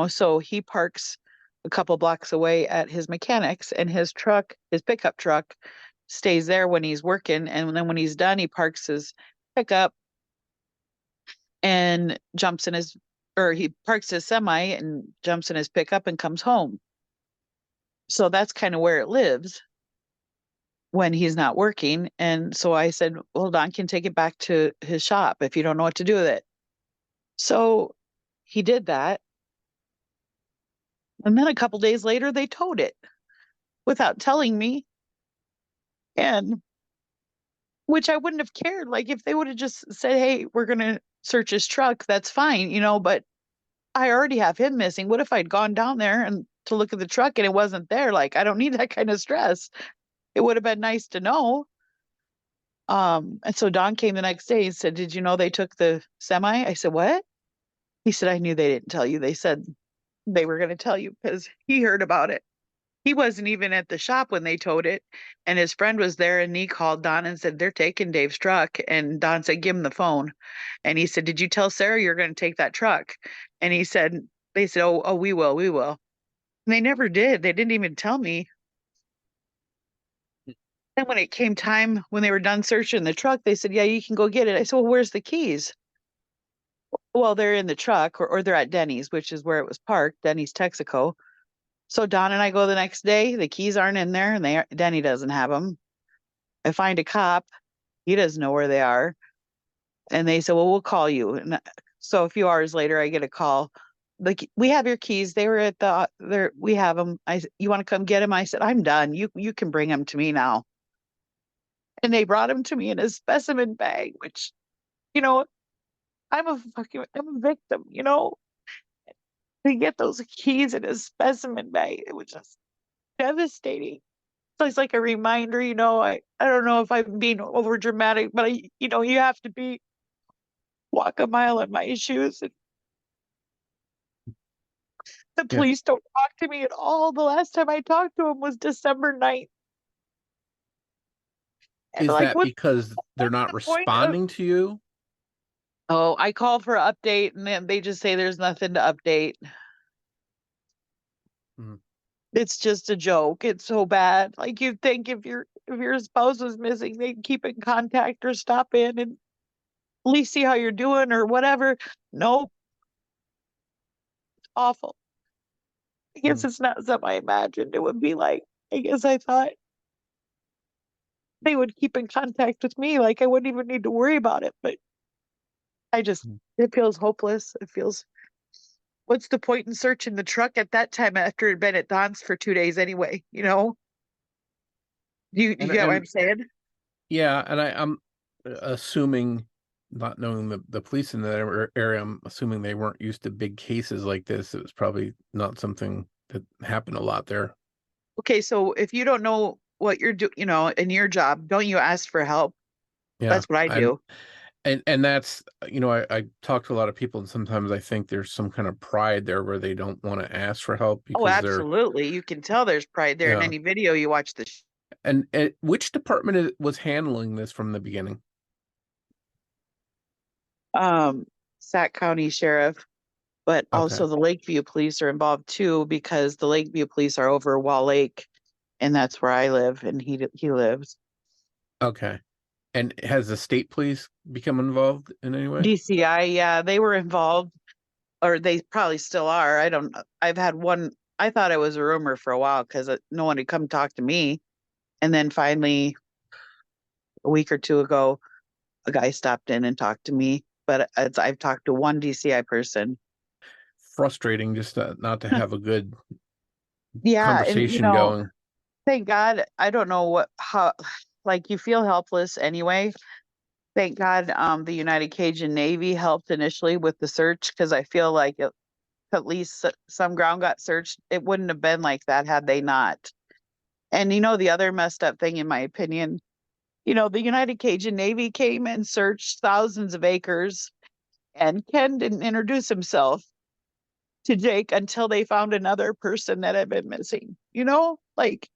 so he parks a couple blocks away at his mechanics, and his pickup truck stays there when he's working. And then when he's done, he parks his pickup and he parks his semi and jumps in his pickup and comes home. So that's kind of where it lives when he's not working. And so I said, "Well, Don can take it back to his shop if you don't know what to do with it." So he did that. And then a couple days later, they towed it without telling me. And which I wouldn't have cared. Like, if they would have just said, "Hey, we're going to search his truck," that's fine, but I already have him missing. What if I'd gone down there and to look at the truck and it wasn't there? Like, I don't need that kind of stress. It would have been nice to know. And so Don came the next day and said, "Did you know they took the semi?" I said, "What?" He said, I knew they didn't tell you. They said they were going to tell you because he heard about it. He wasn't even at the shop when they towed it. And his friend was there, and he called Don and said, they're taking Dave's truck. And Don said, give him the phone. And he said, did you tell Sarah you're going to take that truck? And they said, oh, we will. And they never did. They didn't even tell me. And when it came time, when they were done searching the truck, they said, yeah, you can go get it. I said, well, where's the keys? Well, they're in the truck, or they're at Denny's, which is where it was parked, Denny's Texaco. So Don and I go the next day. The keys aren't in there, and Denny doesn't have them. I find a cop. He doesn't know where they are. And they said, well, we'll call you. And so a few hours later, I get a call. Like, we have your keys. They were at there. We have them. You want to come get them? I said, I'm done. You can bring them to me now. And they brought them to me in a specimen bag, which, I'm a victim, To get those keys in a specimen bag, it was just devastating. So it's like a reminder, I don't know if I'm being over dramatic, but you have to walk a mile in my shoes. And the police don't talk to me at all. The last time I talked to them was December 9th. And Is that what, because they're not responding to you? Oh, I call for an update, and then they just say there's nothing to update. Mm-hmm. It's just a joke. It's so bad. Like, you'd think if your spouse was missing, they'd keep in contact or stop in and at least see how you're doing or whatever. Nope. It's awful. I guess it's not something I imagined it would be like. I guess I thought they would keep in contact with me. Like, I wouldn't even need to worry about it. But it feels hopeless. It feels, what's the point in searching the truck at that time after it had been at Don's for 2 days anyway, You get what I'm saying? Yeah, and I'm assuming, not knowing the police in that area, I'm assuming they weren't used to big cases like this. It was probably not something that happened a lot there. Okay, so if you don't know what you're doing, in your job, don't you ask for help? Yeah, that's what I do. And that's, I talk to a lot of people, and sometimes I think there's some kind of pride there where they don't want to ask for help because absolutely. You can tell there's pride there in any video you watch. And which department was handling this from the beginning? Sac County Sheriff, but also the Lakeview Police are involved too, because the Lakeview Police are over Wall Lake, and that's where I live, and he lives. Okay. And has the state police become involved in any way? DCI, yeah, they were involved, or they probably still are. I don't know. I've had one. I thought it was a rumor for a while because no one had come talk to me. And then finally, a week or two ago, a guy stopped in and talked to me. But I've talked to one DCI person. Frustrating just not to have a good conversation going. Thank God. I don't know how, like, you feel helpless anyway. Thank God the United Cajun Navy helped initially with the search, because I feel like at least some ground got searched. It wouldn't have been like that had they not. And the other messed up thing, in my opinion, the United Cajun Navy came and searched thousands of acres, and Ken didn't introduce himself to Jake until they found another person that had been missing. Like,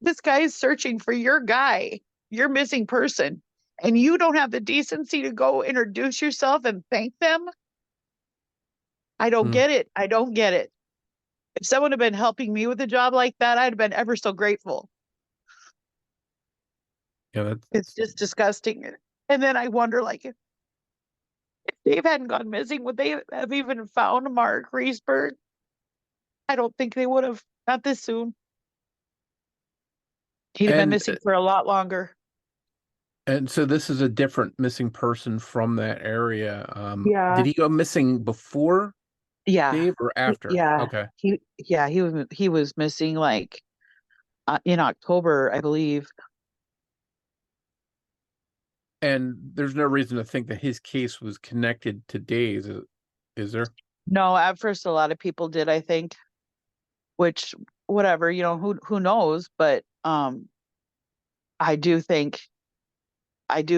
this guy is searching for your guy, your missing person, and you don't have the decency to go introduce yourself and thank them. I don't get it. I don't get it. If someone had been helping me with a job like that, I'd have been ever so grateful. Yeah, it's just disgusting. And then I wonder, like, if Dave hadn't gone missing, would they have even found Mark Reesberg? I don't think they would have. Not this soon. He'd have been missing for a lot longer. And so this is a different missing person from that area. Yeah. Did he go missing before Dave or after? Yeah. Okay. He was missing like in October, I believe. And there's no reason to think that his case was connected to Dave's, is there? No, at first a lot of people did, I think. Which, whatever, who knows? But I do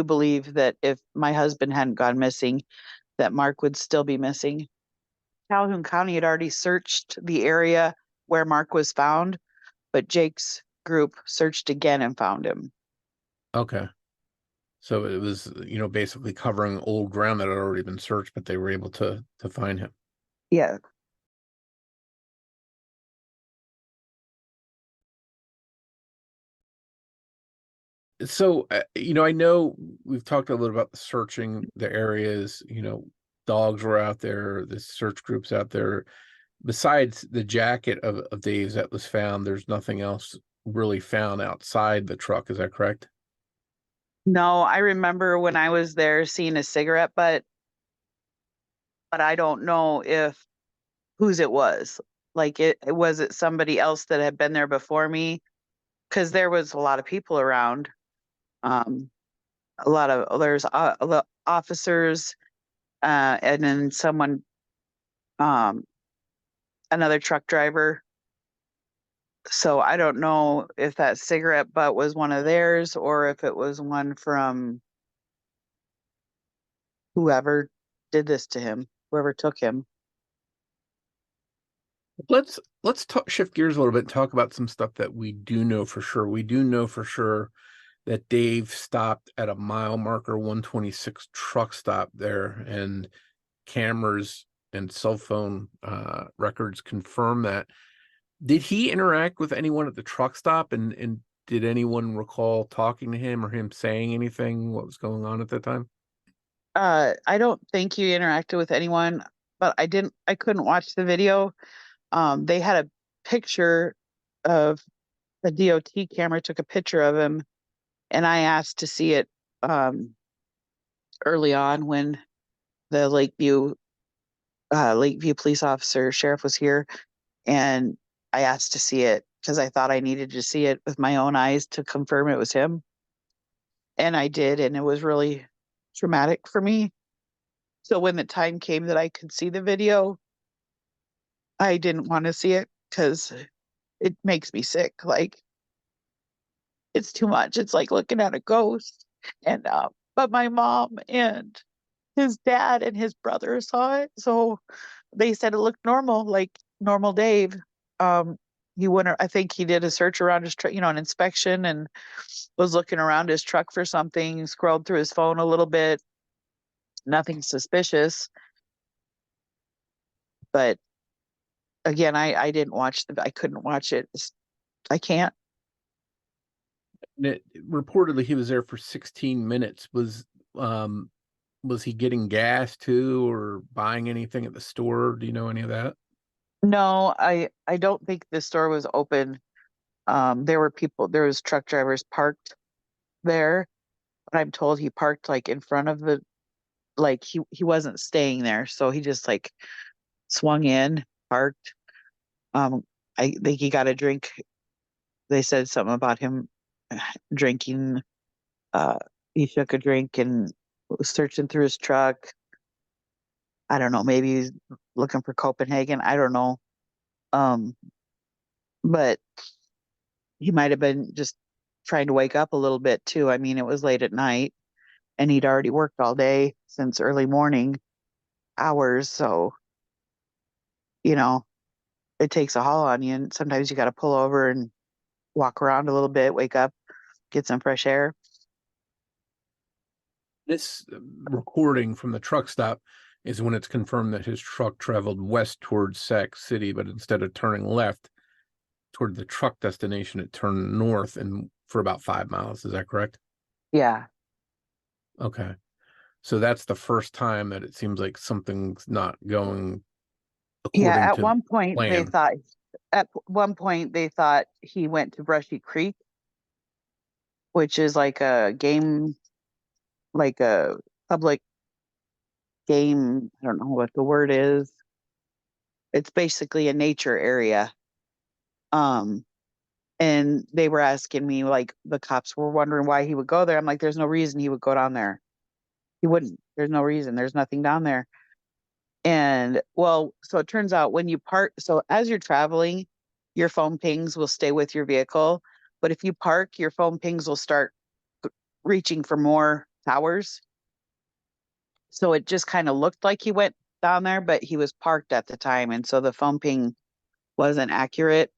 believe that if my husband hadn't gone missing, that Mark would still be missing. Calhoun County had already searched the area where Mark was found, but Jake's group searched again and found him. Okay. So it was, basically covering old ground that had already been searched, but they were able to find him. Yeah. So, I know we've talked a little about the searching the areas, dogs were out there, the search groups out there. Besides the jacket of Dave's that was found, there's nothing else really found outside the truck. Is that correct? No, I remember when I was there seeing a cigarette butt, but I don't know if whose it was. Like was it somebody else that had been there before me? Because there was a lot of people around. Um, there's officers, and then someone, um, another truck driver. So I don't know if that cigarette butt was one of theirs or if it was one from whoever did this to him, whoever took him. Let's shift gears a little bit and talk about some stuff that we do know for sure. We do know for sure that Dave stopped at a mile marker 126 truck stop there, and cameras and cell phone records confirm that. Did he interact with anyone at the truck stop, and did anyone recall talking to him or him saying anything? What was going on at that time? I don't think he interacted with anyone, but I couldn't watch the video. They had a picture of the DOT camera took a picture of him, and I asked to see it early on when the Lakeview police officer sheriff was here, and I asked to see it because I thought I needed to see it with my own eyes to confirm it was him. And I did, and it was really traumatic for me. So when the time came that I could see the video, I didn't want to see it because it makes me sick. Like, it's too much. It's like looking at a ghost. And but my mom and his dad and his brother saw it, so they said it looked normal, like normal Dave. He went. I think he did a search around his truck, an inspection, and was looking around his truck for something. Scrolled through his phone a little bit. Nothing suspicious. But again, I didn't watch I couldn't watch it. I can't. Reportedly, he was there for 16 minutes. Was he getting gas too, or buying anything at the store? Do you know any of that? No, I don't think the store was open. There was truck drivers parked there, but I'm told he parked like in front of like he wasn't staying there, so he just like swung in, parked. I think he got a drink. They said something about him drinking. He took a drink and was searching through his truck. I don't know, maybe he's looking for Copenhagen. I don't know. But he might have been just trying to wake up a little bit too. I mean, it was late at night and he'd already worked all day since early morning hours. So, it takes a haul on you. And sometimes you got to pull over and walk around a little bit, wake up, get some fresh air. This recording from the truck stop is when it's confirmed that his truck traveled west towards Sac City, but instead of turning left toward the truck destination, it turned north and for about 5 miles. Is that correct? Yeah. Okay. So that's the first time that it seems like something's not going according Yeah. to One point plan. at one point they thought he went to Brushy Creek, which is like a public game. I don't know what the word is. It's basically a nature area. And they were asking me, like, the cops were wondering why he would go there. I'm like, there's no reason he would go down there. He wouldn't. There's no reason. There's nothing down there. And well, so it turns out when you park, so as you're traveling, your phone pings will stay with your vehicle. But if you park, your phone pings will start reaching for more towers. So it just kind of looked like he went down there, but he was parked at the time. And so the phone ping wasn't accurate.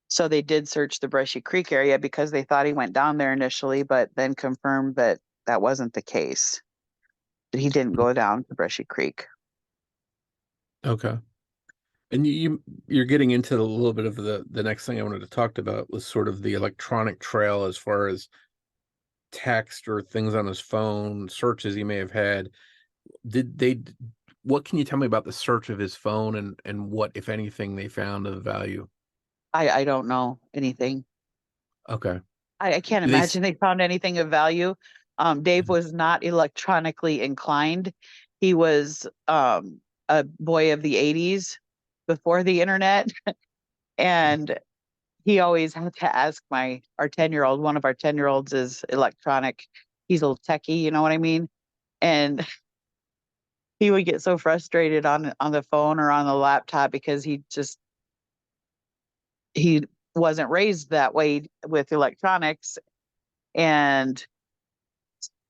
So they did search the Brushy Creek area because they thought he went down there initially, but then confirmed that that wasn't the case. That he didn't go down to Brushy Creek. Okay. And you're getting into a little bit of the next thing I wanted to talk about was sort of the electronic trail as far as text or things on his phone, searches he may have had. What can you tell me about the search of his phone and what, if anything, they found of value? I don't know anything. Okay. I can't imagine they found anything of value. Dave was not electronically inclined. He was a boy of the 80s before the internet. And he always had to ask our 10-year-old, one of our 10-year-olds is electronic. He's a little techie, you know what I mean? And he would get so frustrated on the phone or on the laptop because he wasn't raised that way with electronics. And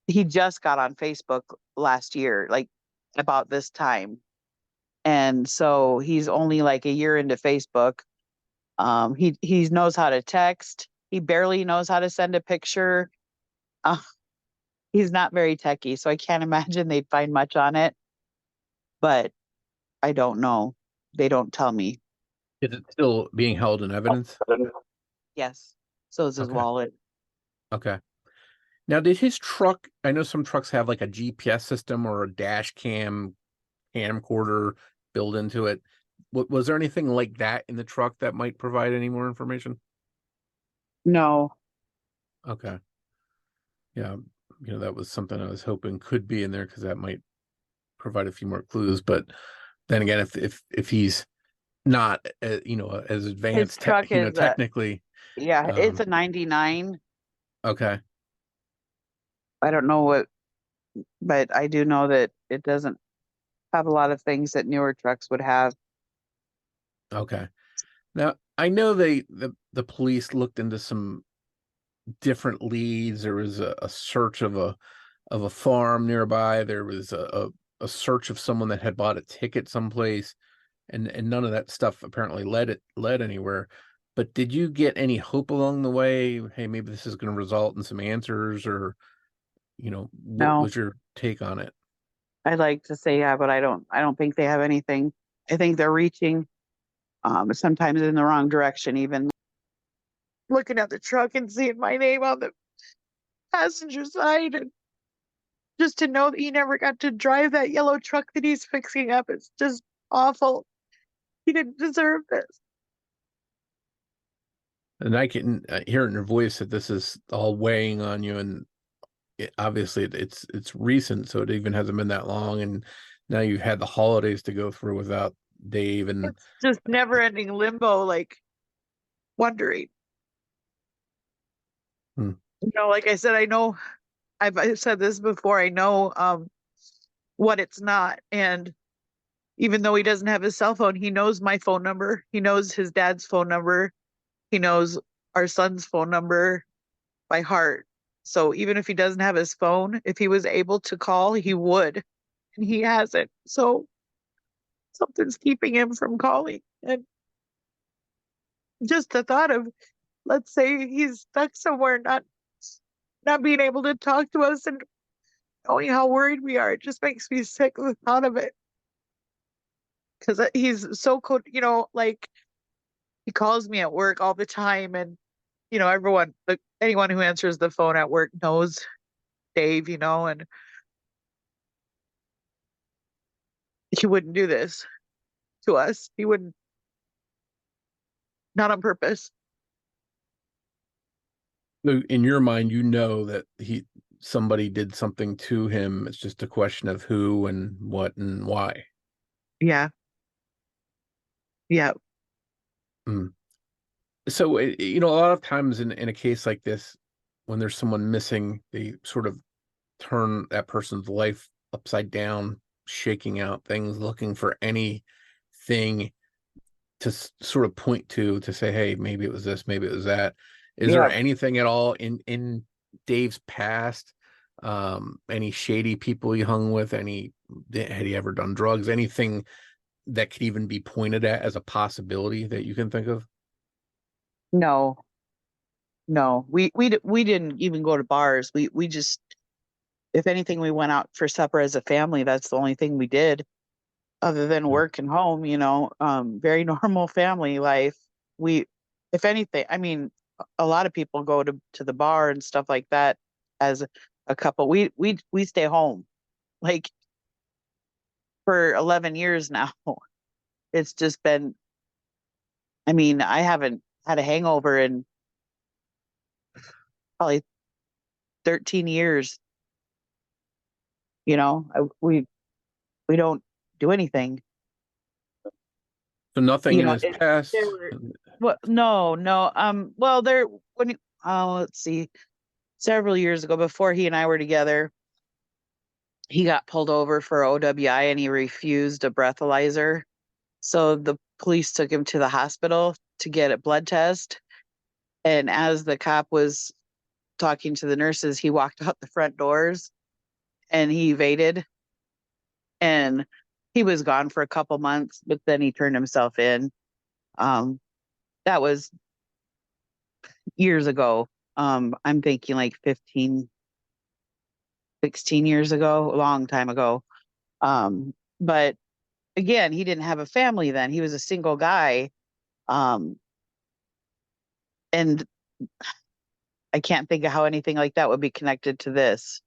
he just got on Facebook last year, like about this time. And so he's only like a year into Facebook. He knows how to text. He barely knows how to send a picture. He's not very techie, so I can't imagine they'd find much on it. But I don't know. They don't tell me. Is it still being held in evidence? Yes. So is his wallet. Okay. Now, did his truck, I know some trucks have like a GPS system or a dash camcorder built into it. Was there anything like that in the truck that might provide any more information? No. Okay. Yeah. That was something I was hoping could be in there because that might provide a few more clues. But then again, if he's not, as advanced, His truck is technically. It's a 99. Okay. I don't know what, but I do know that it doesn't have a lot of things that newer trucks would have. Okay. Now, I know the police looked into some different leads. There was a search of a farm nearby. There was a search of someone that had bought a ticket someplace, and none of that stuff apparently led anywhere. But did you get any hope along the way? Hey, maybe this is going to result in some answers, or what was your take on it? I'd like to say yeah, but I don't think they have anything. I think they're reaching sometimes in the wrong direction, even looking at the truck and seeing my name on the passenger side, and just to know that he never got to drive that yellow truck that he's fixing up. It's just awful. He didn't deserve this. And I can hear in your voice that this is all weighing on you, and obviously it's recent, so it even hasn't been that long, and now you've had the holidays to go through without Dave, and it's just never-ending limbo, like wondering. Like I said, I know I've said this before. I know what it's not, and even though he doesn't have his cell phone, he knows my phone number. He knows his dad's phone number. He knows our son's phone number by heart. So even if he doesn't have his phone, if he was able to call, he would, and he hasn't. So something's keeping him from calling. And just the thought of, let's say he's stuck somewhere, not being able to talk to us, and knowing how worried we are, it just makes me sick, the thought of it. Because he's so cool, like he calls me at work all the time, and everyone, anyone who answers the phone at work knows Dave, and he wouldn't do this to us. He wouldn't, not on purpose. In your mind, that somebody did something to him. It's just a question of who and what and why. Yeah. So, a lot of times in a case like this, when there's someone missing, they sort of turn that person's life upside down, shaking out things, looking for anything to sort of point to say, hey, maybe it was this, maybe it was that. Is there anything at all in Dave's past Any shady people he hung with? Had he ever done drugs? Anything that could even be pointed at as a possibility that you can think of? No, we didn't even go to bars. We just, if anything, we went out for supper as a family. That's the only thing we did other than work and home, very normal family life. We, if anything, I mean, a lot of people go to the bar and stuff like that as a couple. We stay home like for 11 years now. It's just been, I mean, I haven't had a hangover in probably 13 years. We don't do anything. So nothing in his There past. were, well, no. Well, let's see, several years ago, before he and I were together, he got pulled over for OWI and he refused a breathalyzer. So the police took him to the hospital to get a blood test. And as the cop was talking to the nurses, he walked out the front doors and he evaded. And he was gone for a couple months, but then he turned himself in. That was years ago. I'm thinking like 15, 16 years ago, a long time ago. But again, he didn't have a family then. He was a single guy. And I can't think of how anything like that would be connected to this.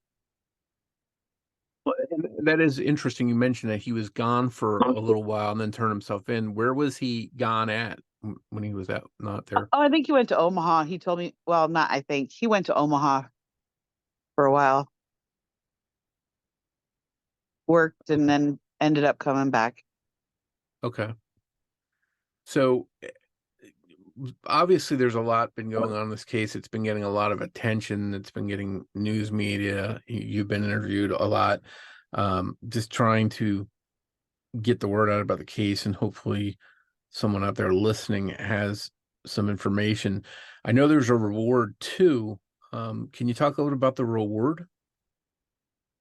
Well, that is interesting. You mentioned that he was gone for a little while and then turned himself in. Where was he gone at when he was out, not there? Oh, I think he went to Omaha. He told me, well, not I think. He went to Omaha for a while. Worked and then ended up coming back. Okay. So obviously there's a lot been going on in this case. It's been getting a lot of attention. It's been getting news media. You've been interviewed a lot. Just trying to get the word out about the case, and hopefully someone out there listening has some information. I know there's a reward too. Can you talk a little about the reward?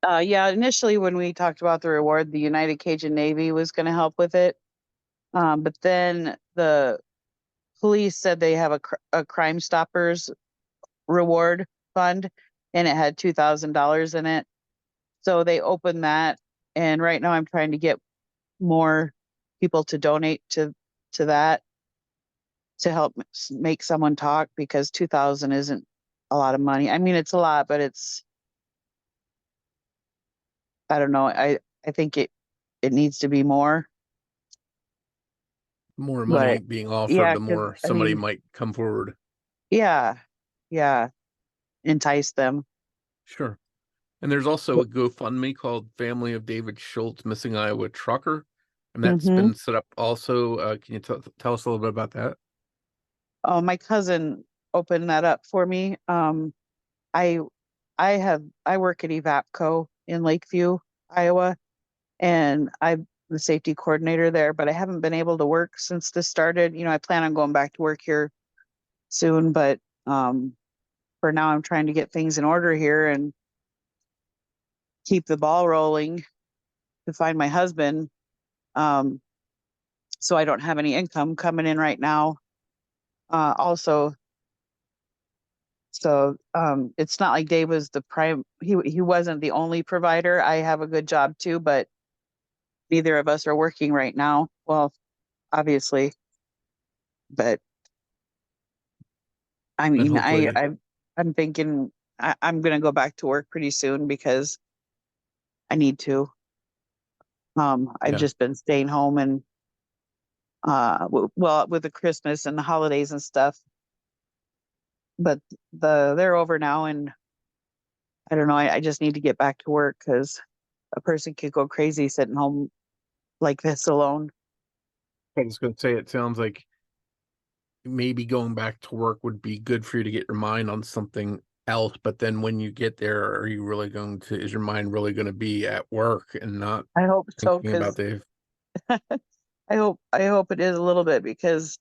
Yeah, initially when we talked about the reward, the United Cajun Navy was going to help with it. But then the police said they have a Crime Stoppers reward fund, and it had $2,000 in it. So they opened that, and right now I'm trying to get more people to donate to that to help make someone talk, because 2,000 isn't a lot of money. I mean, it's a lot, but I don't know. I think it needs to be more. More money being offered, yeah, the more somebody might come forward. Yeah. Entice them. Sure. And there's also a GoFundMe called Family of David Schultz Missing Iowa Trucker, and that's been set up also. Can you tell us a little bit about that? Oh, my cousin opened that up for me. I work at Evapco in Lakeview, Iowa, and I'm the safety coordinator there, but I haven't been able to work since this started. I plan on going back to work here soon, but for now I'm trying to get things in order here and keep the ball rolling to find my husband. So I don't have any income coming in right now. Also, so it's not like Dave was the prime. He wasn't the only provider. I have a good job too, but neither of us are working right now. Well, obviously, but I mean, I'm thinking I'm going to go back to work pretty soon because I need to. I've just been staying home and with the Christmas and the holidays and stuff, but they're over now, and I don't know. I just need to get back to work because a person could go crazy sitting home like this alone. I was going to say, it sounds like maybe going back to work would be good for you to get your mind on something else. But then when you get there, is your mind really going to be at work and not? I hope so. About Dave. I hope it is a little bit, because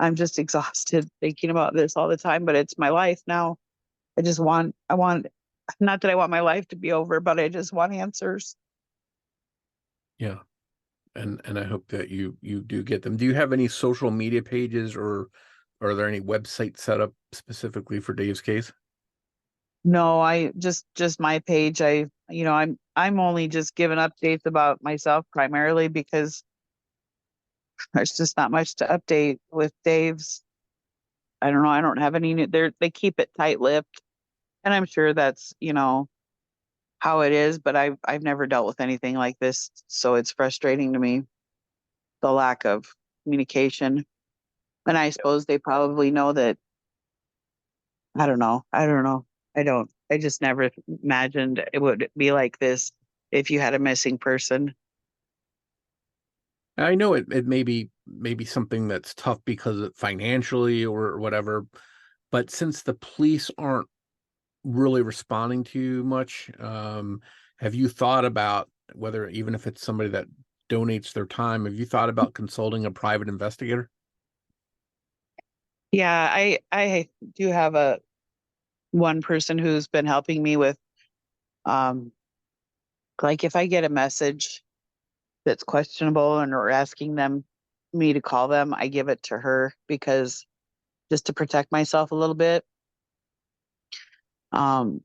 I'm just exhausted thinking about this all the time, but it's my life now. I want Not that I want my life to be over, but I just want answers. Yeah. And I hope that you do get them. Do you have any social media pages, or are there any websites set up specifically for Dave's case? No, I just my page. I'm only just giving updates about myself primarily because there's just not much to update with Dave's. I don't know. I don't have any new, they keep it tight-lipped, and I'm sure that's, how it is, but I've never dealt with anything like this, so it's frustrating to me, the lack of communication. And I suppose they probably know that. I don't know. I don't know. I don't. I just never imagined it would be like this if you had a missing person. I know it may be something that's tough because of financially or whatever, but since the police aren't really responding to you much, have you thought about whether, even if it's somebody that donates their time, have you thought about consulting a private investigator? Yeah, I do have one person who's been helping me with, um like, if I get a message that's questionable and or asking me to call them, I give it to her because just to protect myself a little bit.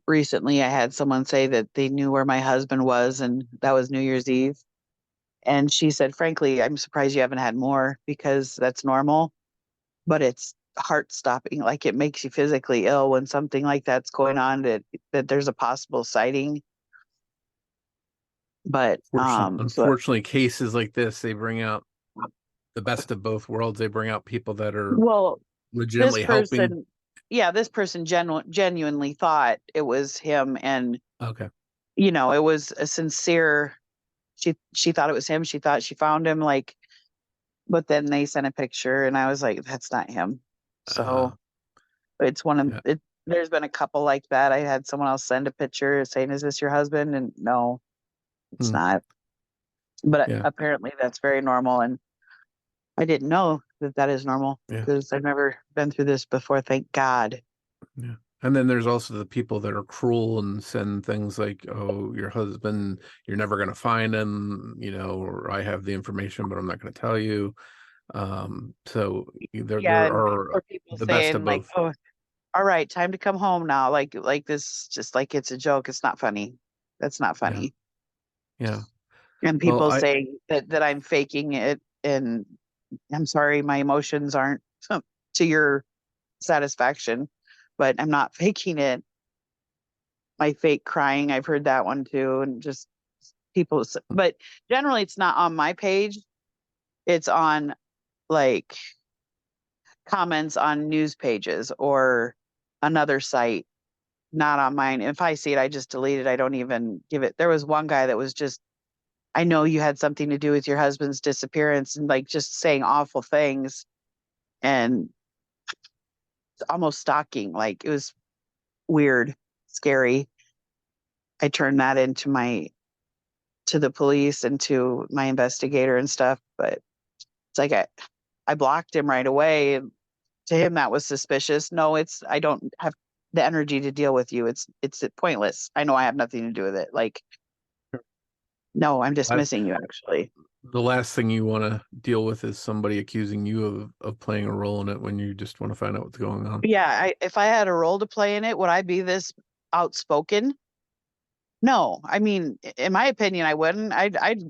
Recently I had someone say that they knew where my husband was, and that was New Year's Eve. And she said, frankly, I'm surprised you haven't had more because that's normal, but it's heart stopping. Like, it makes you physically ill when something like that's going on, that there's a possible sighting. But so Unfortunately, cases like this, they bring out the best of both worlds. They bring out people that are well, this legitimately helping. person, yeah, this person genuinely thought it was him, and Okay. it was a sincere. She thought it was him. She thought she found him, like, but then they sent a picture, and I was like, that's not him. So it's one of Yeah. it. There's been a couple like that. I had someone else send a picture saying, "Is this your husband?" And no, it's not. But Yeah. apparently that's very normal, and I didn't know that that is normal Yeah. because I've never been through this before. Thank God. Yeah. And then there's also the people that are cruel and send things like, "Oh, your husband, you're never going to find him," or "I have the information, but I'm not going to tell you." So Yeah, there and are or people the best of saying like, both. "Oh, all right, time to come home now." Like this, just like it's a joke. It's not funny. That's not Yeah. funny. Yeah. And Well, people saying that I'm faking it, and I'm sorry, my emotions aren't to your satisfaction, but I'm not faking it. My fake crying, I've heard that one too, and just but generally it's not on my page. It's on, like, comments on news pages or another site, not on mine. If I see it, I just delete it. I don't even give it. There was one guy that was just, I know you had something to do with your husband's disappearance, and like just saying awful things and almost stalking. Like, it was weird, scary. I turned that to the police and to my investigator and stuff, but it's like I blocked him right away. To him, that was suspicious. No, I don't have the energy to deal with you. It's pointless. I know I have nothing to do with it. Like, no, I'm dismissing you, actually. the last thing you want to deal with is somebody accusing you of playing a role in it when you just want to find out what's going on. Yeah, if I had a role to play in it, would I be this outspoken? No. I mean, in my opinion, I wouldn't. I'd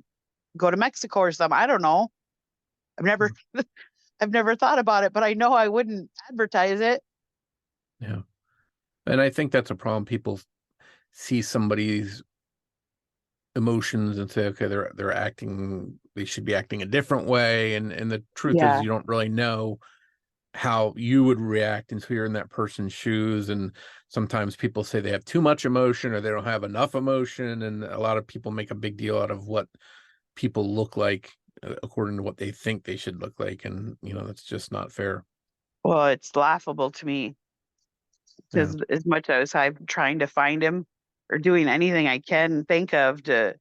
go to Mexico or something. I don't know. I've never I've never thought about it, but I know I wouldn't advertise it. Yeah. And I think that's a problem. People see somebody's emotions and say, okay, they should be acting a different way. And the truth is, Yeah. you don't really know how you would react until you're in that person's shoes. And sometimes people say they have too much emotion or they don't have enough emotion. And a lot of people make a big deal out of what people look like according to what they think they should look like. And, that's just not fair. Well, it's laughable to me Yeah. because as much as I'm trying to find him or doing anything I can think of to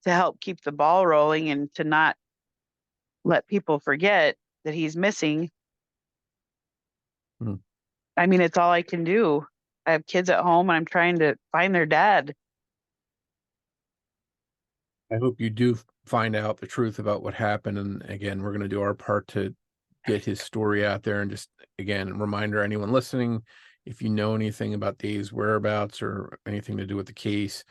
help keep the ball rolling and to not let people forget that he's missing. Hmm. I mean, it's all I can do. I have kids at home and I'm trying to find their dad. I hope you do find out the truth about what happened. And again, we're going to do our part to get his story out there. And just, again, a reminder, anyone listening, if you know anything about Dave's whereabouts or anything to do with the case,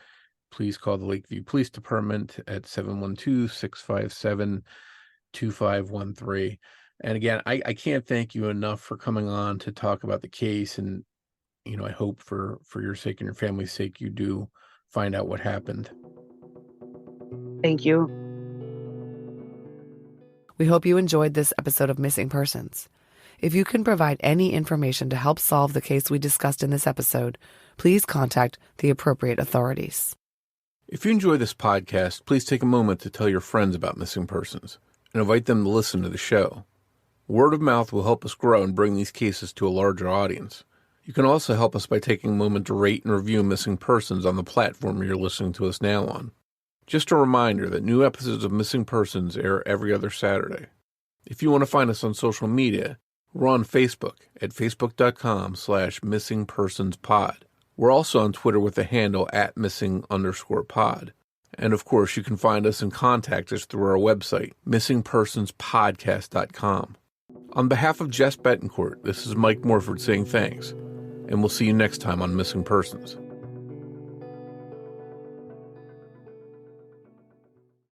please call the Lakeview Police Department at 712-657-2513. And again, I can't thank you enough for coming on to talk about the case. And, you know, I hope for your sake and your family's sake, you do find out what happened. Thank you. We hope you enjoyed this episode of Missing Persons. If you can provide any information to help solve the case we discussed in this episode, please contact the appropriate authorities. If you enjoy this podcast, please take a moment to tell your friends about Missing Persons and invite them to listen to the show. Word of mouth will help us grow and bring these cases to a larger audience. You can also help us by taking a moment to rate and review Missing Persons on the platform you're listening to us now on. Just a reminder that new episodes of Missing Persons air every other Saturday. If you want to find us on social media, we're on Facebook at facebook.com/missingpersonspod. We're also on Twitter with the handle @missing_pod. And of course, you can find us and contact us through our website, missingpersonspodcast.com. On behalf of Jess Betancourt, this is Mike Morford saying thanks, and we'll see you next time on Missing Persons.